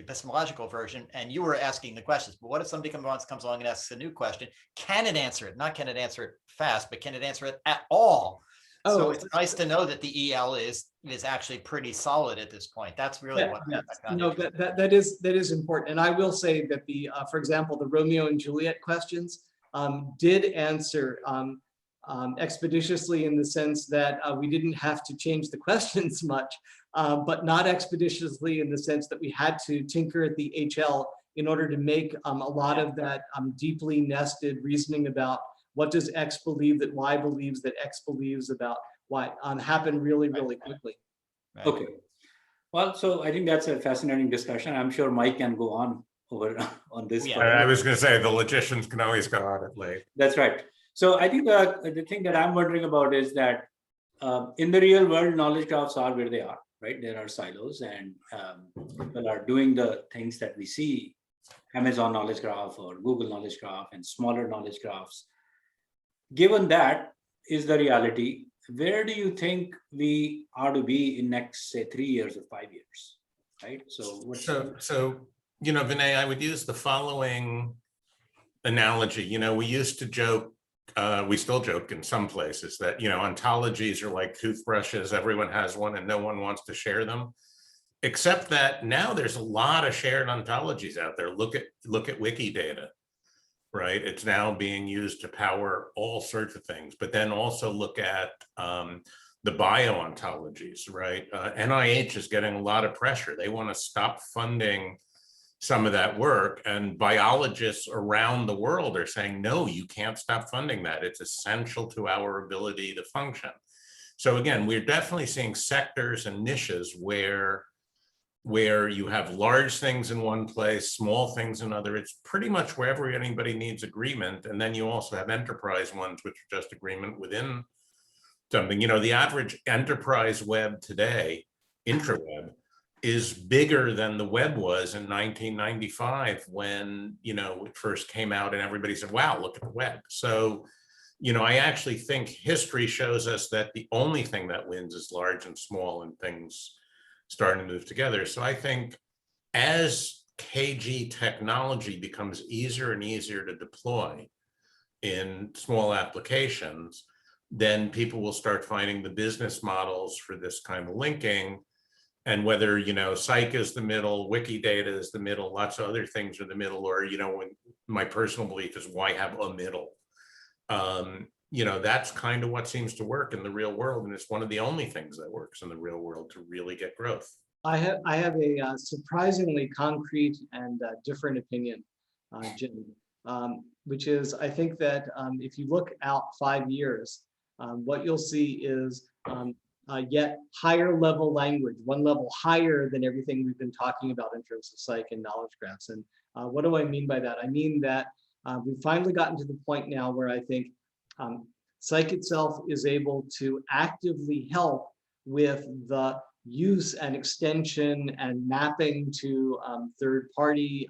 epistemological version, and you were asking the questions. But what if somebody comes along and asks a new question? Can it answer it? Not can it answer it fast, but can it answer it at all? So it's nice to know that the EL is actually pretty solid at this point. That's really what that is important. And I will say that for example, the Romeo and Juliet questions did answer expeditiously, in the sense that we didn't have to change the questions much, but not expeditiously in the sense that we had to tinker at the HL in order to make a lot of that deeply nested reasoning about what does X believe that Y believes that X believes about Y happen really, really quickly. Right. Okay. Well, so I think that's a fascinating discussion. I'm sure Mike can go on on this. Yeah. I was going to say the logicians can always go on it late. That's right. So I think the thing that I'm wondering about is that in the real world, knowledge graphs are where they are, right? There are silos, and people are doing the things that we see, Amazon knowledge graph or Google knowledge graph and smaller knowledge graphs. Given that is the reality, where do you think we are to be in next, say, 3 years or 5 years, right? So Vinay, I would use the following analogy. We used to joke, we still joke in some places that, ontologies are like toothbrushes. Everyone has one and no one wants to share them. Except that now there's a lot of shared ontologies out there. Look at Wikidata, right? It's now being used to power all sorts of things, but then also look at the bio-ontologies, right? NIH is getting a lot of pressure. They want to stop funding some of that work, and biologists around the world are saying, no, you can't stop funding that. It's essential to our ability to function. So again, we're definitely seeing sectors and niches where you have large things in one place, small things in another. It's pretty much wherever anybody needs agreement. And then you also have enterprise ones, which are just agreement within something. The average enterprise web today, intraweb, is bigger than the web was in 1995 when, it first came out and everybody said, wow, look at the web. So, I actually think history shows us that the only thing that wins is large and small and things starting to move together. So I think as KG technology becomes easier and easier to deploy in small applications, then people will start finding the business models for this kind of linking. And whether, Psych is the middle, Wikidata is the middle, lots of other things are the middle, or, when my personal belief is why have a middle? That's kind of what seems to work in the real world. And it's one of the only things that works in the real world to really get growth. I have a surprisingly concrete and different opinion, Jim, which is I think that if you look out 5 years, what you'll see is yet higher level language, one level higher than everything we've been talking about in terms of psych and knowledge graphs. And what do I mean by that? I mean that we've finally gotten to the point now where I think psych itself is able to actively help with the use and extension and mapping to third-party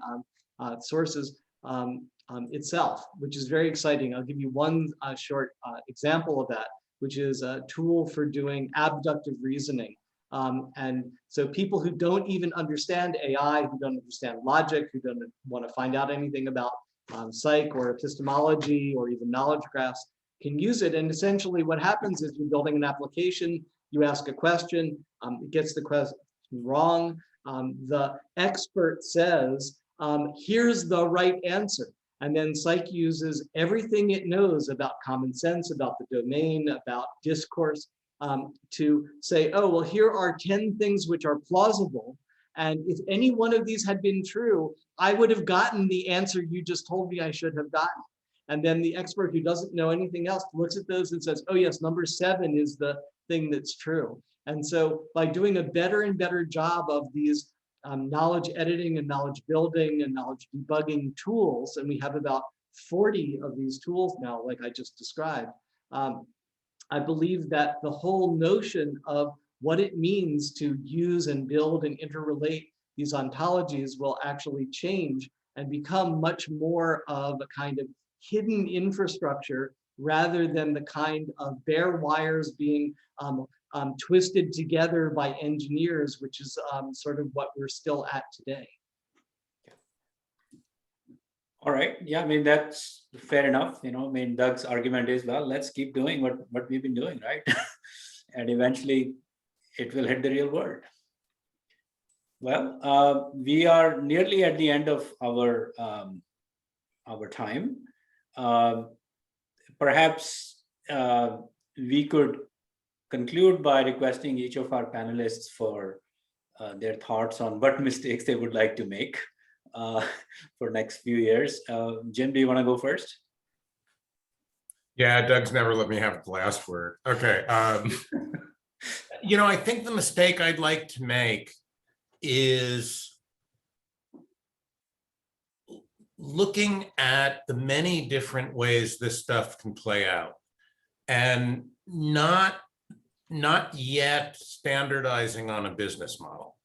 sources itself, which is very exciting. I'll give you one short example of that, which is a tool for doing abductive reasoning. And so people who don't even understand AI, who don't understand logic, who don't want to find out anything about psych or epistemology or even knowledge graphs can use it. And essentially what happens is you're building an application, you ask a question, it gets the question wrong. The expert says, here's the right answer. And then psych uses everything it knows about common sense, about the domain, about discourse, to say, oh, well, here are 10 things which are plausible. And if any one of these had been true, I would have gotten the answer you just told me I should have gotten. And then the expert who doesn't know anything else looks at those and says, oh yes, number 7 is the thing that's true. And so by doing a better and better job of these knowledge editing and knowledge building and knowledge debugging tools, and we have about 40 of these tools now, like I just described, I believe that the whole notion of what it means to use and build and interrelate these ontologies will actually change and become much more of a kind of hidden infrastructure rather than the kind of bare wires being twisted together by engineers, which is sort of what we're still at today. All right. Yeah, I mean, that's fair enough. I mean, Doug's argument is, well, let's keep doing what we've been doing, right? And eventually it will hit the real world. Well, we are nearly at the end of our time. Perhaps we could conclude by requesting each of our panelists for their thoughts on what mistakes they would like to make for next few years. Jim, do you want to go first? Yeah, Doug's never let me have the last word. Okay. I think the mistake I'd like to make is looking at the many different ways this stuff can play out and not yet standardizing on a business model.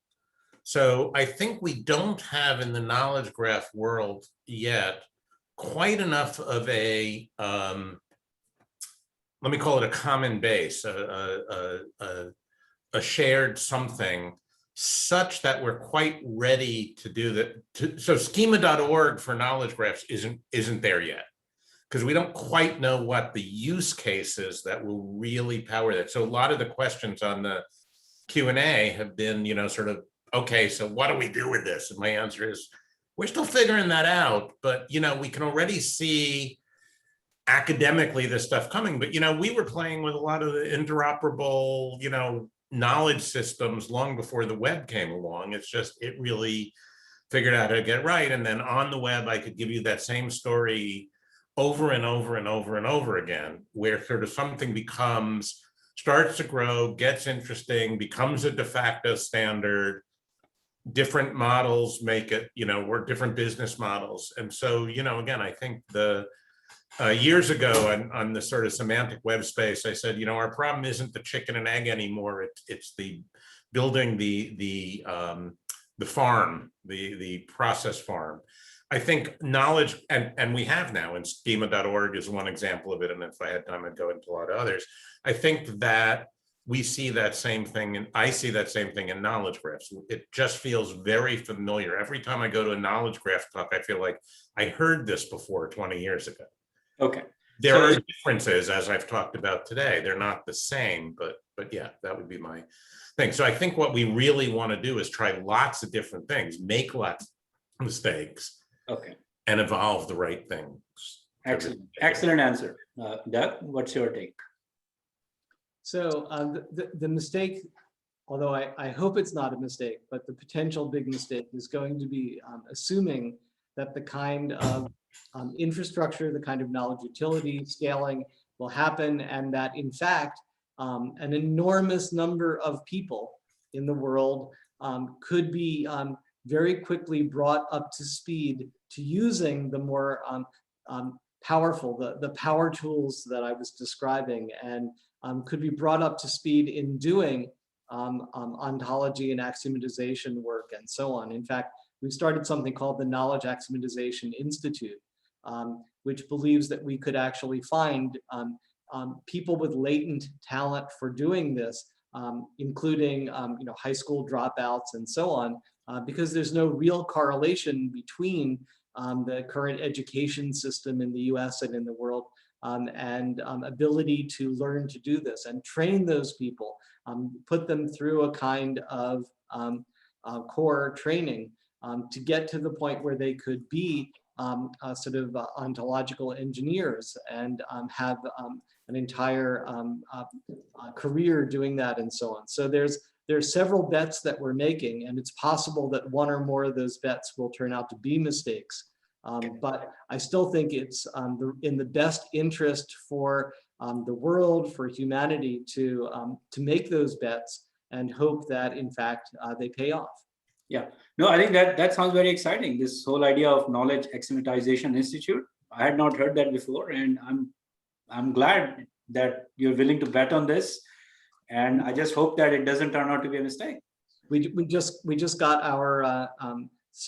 So I think we don't have in the knowledge graph world yet quite enough of a, let me call it a common base, a shared something such that we're quite ready to do that. So schema.org for knowledge graphs isn't there yet, because we don't quite know what the use cases that will really power that. So a lot of the questions on the Q&A have been, sort of, okay, so what do we do with this? And my answer is, we're still figuring that out, but, we can already see academically this stuff coming. But, we were playing with a lot of the interoperable, knowledge systems long before the web came along. It's just, it really figured out how to get right. And then on the web, I could give you that same story over and over and over and over again, where sort of something starts to grow, gets interesting, becomes a de facto standard, different models make it, or different business models. And so, again, I think years ago on the sort of semantic web space, I said, our problem isn't the chicken and egg anymore. It's the building the farm, the process farm. I think knowledge, and we have now, and schema.org is one example of it. And if I had time, I'd go into a lot of others. I think that we see that same thing, and I see that same thing in knowledge graphs. It just feels very familiar. Every time I go to a knowledge graph talk, I feel like I heard this before 20 years ago. Okay. There are differences, as I've talked about today. They're not the same, but yeah, that would be my thing. So I think what we really want to do is try lots of different things, make lots of mistakes, okay, and evolve the right things. Excellent answer. Doug, what's your take? So the mistake, although I hope it's not a mistake, but the potential big mistake is going to be assuming that the kind of infrastructure, the kind of knowledge utility scaling will happen, and that in fact, an enormous number of people in the world could be very quickly brought up to speed to using the more powerful, the power tools that I was describing, and could be brought up to speed in doing ontology and axiomatization work and so on. In fact, we started something called the Knowledge Axiomatization Institute, which believes that we could actually find people with latent talent for doing this, including high school dropouts and so on, because there's no real correlation between the current education system in the US and in the world and ability to learn to do this and train those people, put them through a kind of core training to get to the point where they could be sort of ontological engineers and have an entire career doing that and so on. So there's several bets that we're making, and it's possible that one or more of those bets will turn out to be mistakes. But I still think it's in the best interest for the world, for humanity, to make those bets and hope that in fact they pay off. Yeah, no, I think that sounds very exciting. This whole idea of Knowledge Axiomatization Institute, I had not heard that before, and I'm glad that you're willing to bet on this. And I just hope that it doesn't turn out to be a mistake. We just got our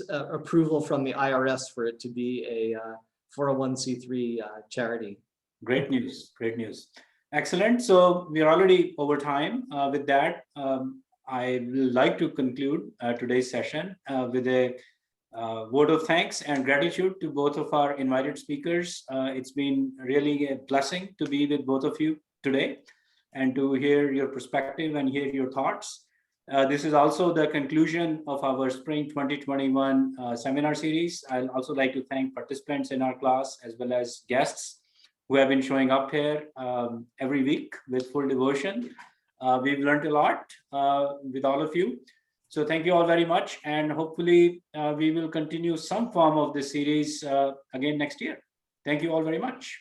approval from the IRS for it to be a 401c3 charity. Great news, great news. Excellent. So we are already over time. With that, I would like to conclude today's session with a word of thanks and gratitude to both of our invited speakers. It's been really a blessing to be with both of you today and to hear your perspective and hear your thoughts. This is also the conclusion of our Spring 2021 seminar series. I'd also like to thank participants in our class as well as guests who have been showing up here every week with full devotion. We've learned a lot with all of you. So thank you all very much. And hopefully we will continue some form of this series again next year. Thank you all very much.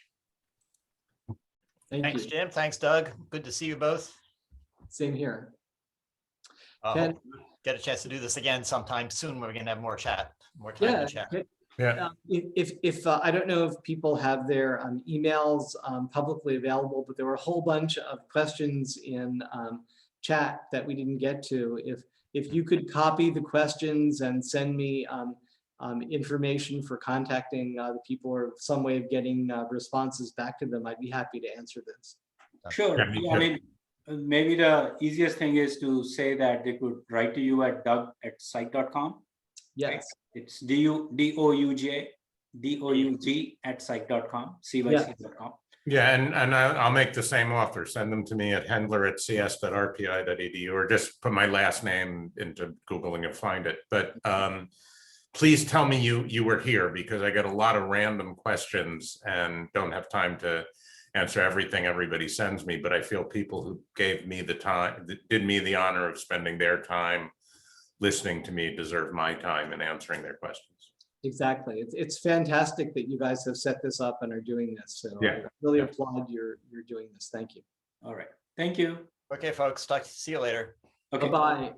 Thanks, Jim. Thanks, Doug. Good to see you both. Same here. Hope we get a chance to do this again sometime soon. We're going to have more time to chat. Yeah. If I don't know if people have their emails publicly available, but there were a whole bunch of questions in chat that we didn't get to. If you could copy the questions and send me information for contacting the people or some way of getting responses back to them, I'd be happy to answer this. Sure. Yeah, I mean, maybe the easiest thing is to say that they could write to you at doug@psych.com. Yes. Right? It's doug@psych.com, cyc.com. Yeah, and I'll make the same offer. Send them to me at hendler@cs.rpi.edu, or just put my last name into Google and you'll find it. But please tell me you were here, because I get a lot of random questions and don't have time to answer everything everybody sends me. But I feel people who gave me the time, did me the honor of spending their time listening to me, deserve my time in answering their questions. Exactly. It's fantastic that you guys have set this up and are doing this. So yeah. I really applaud you're doing this. Thank you. All right. Thank you. Okay, folks. See you later. Okay. Bye-bye.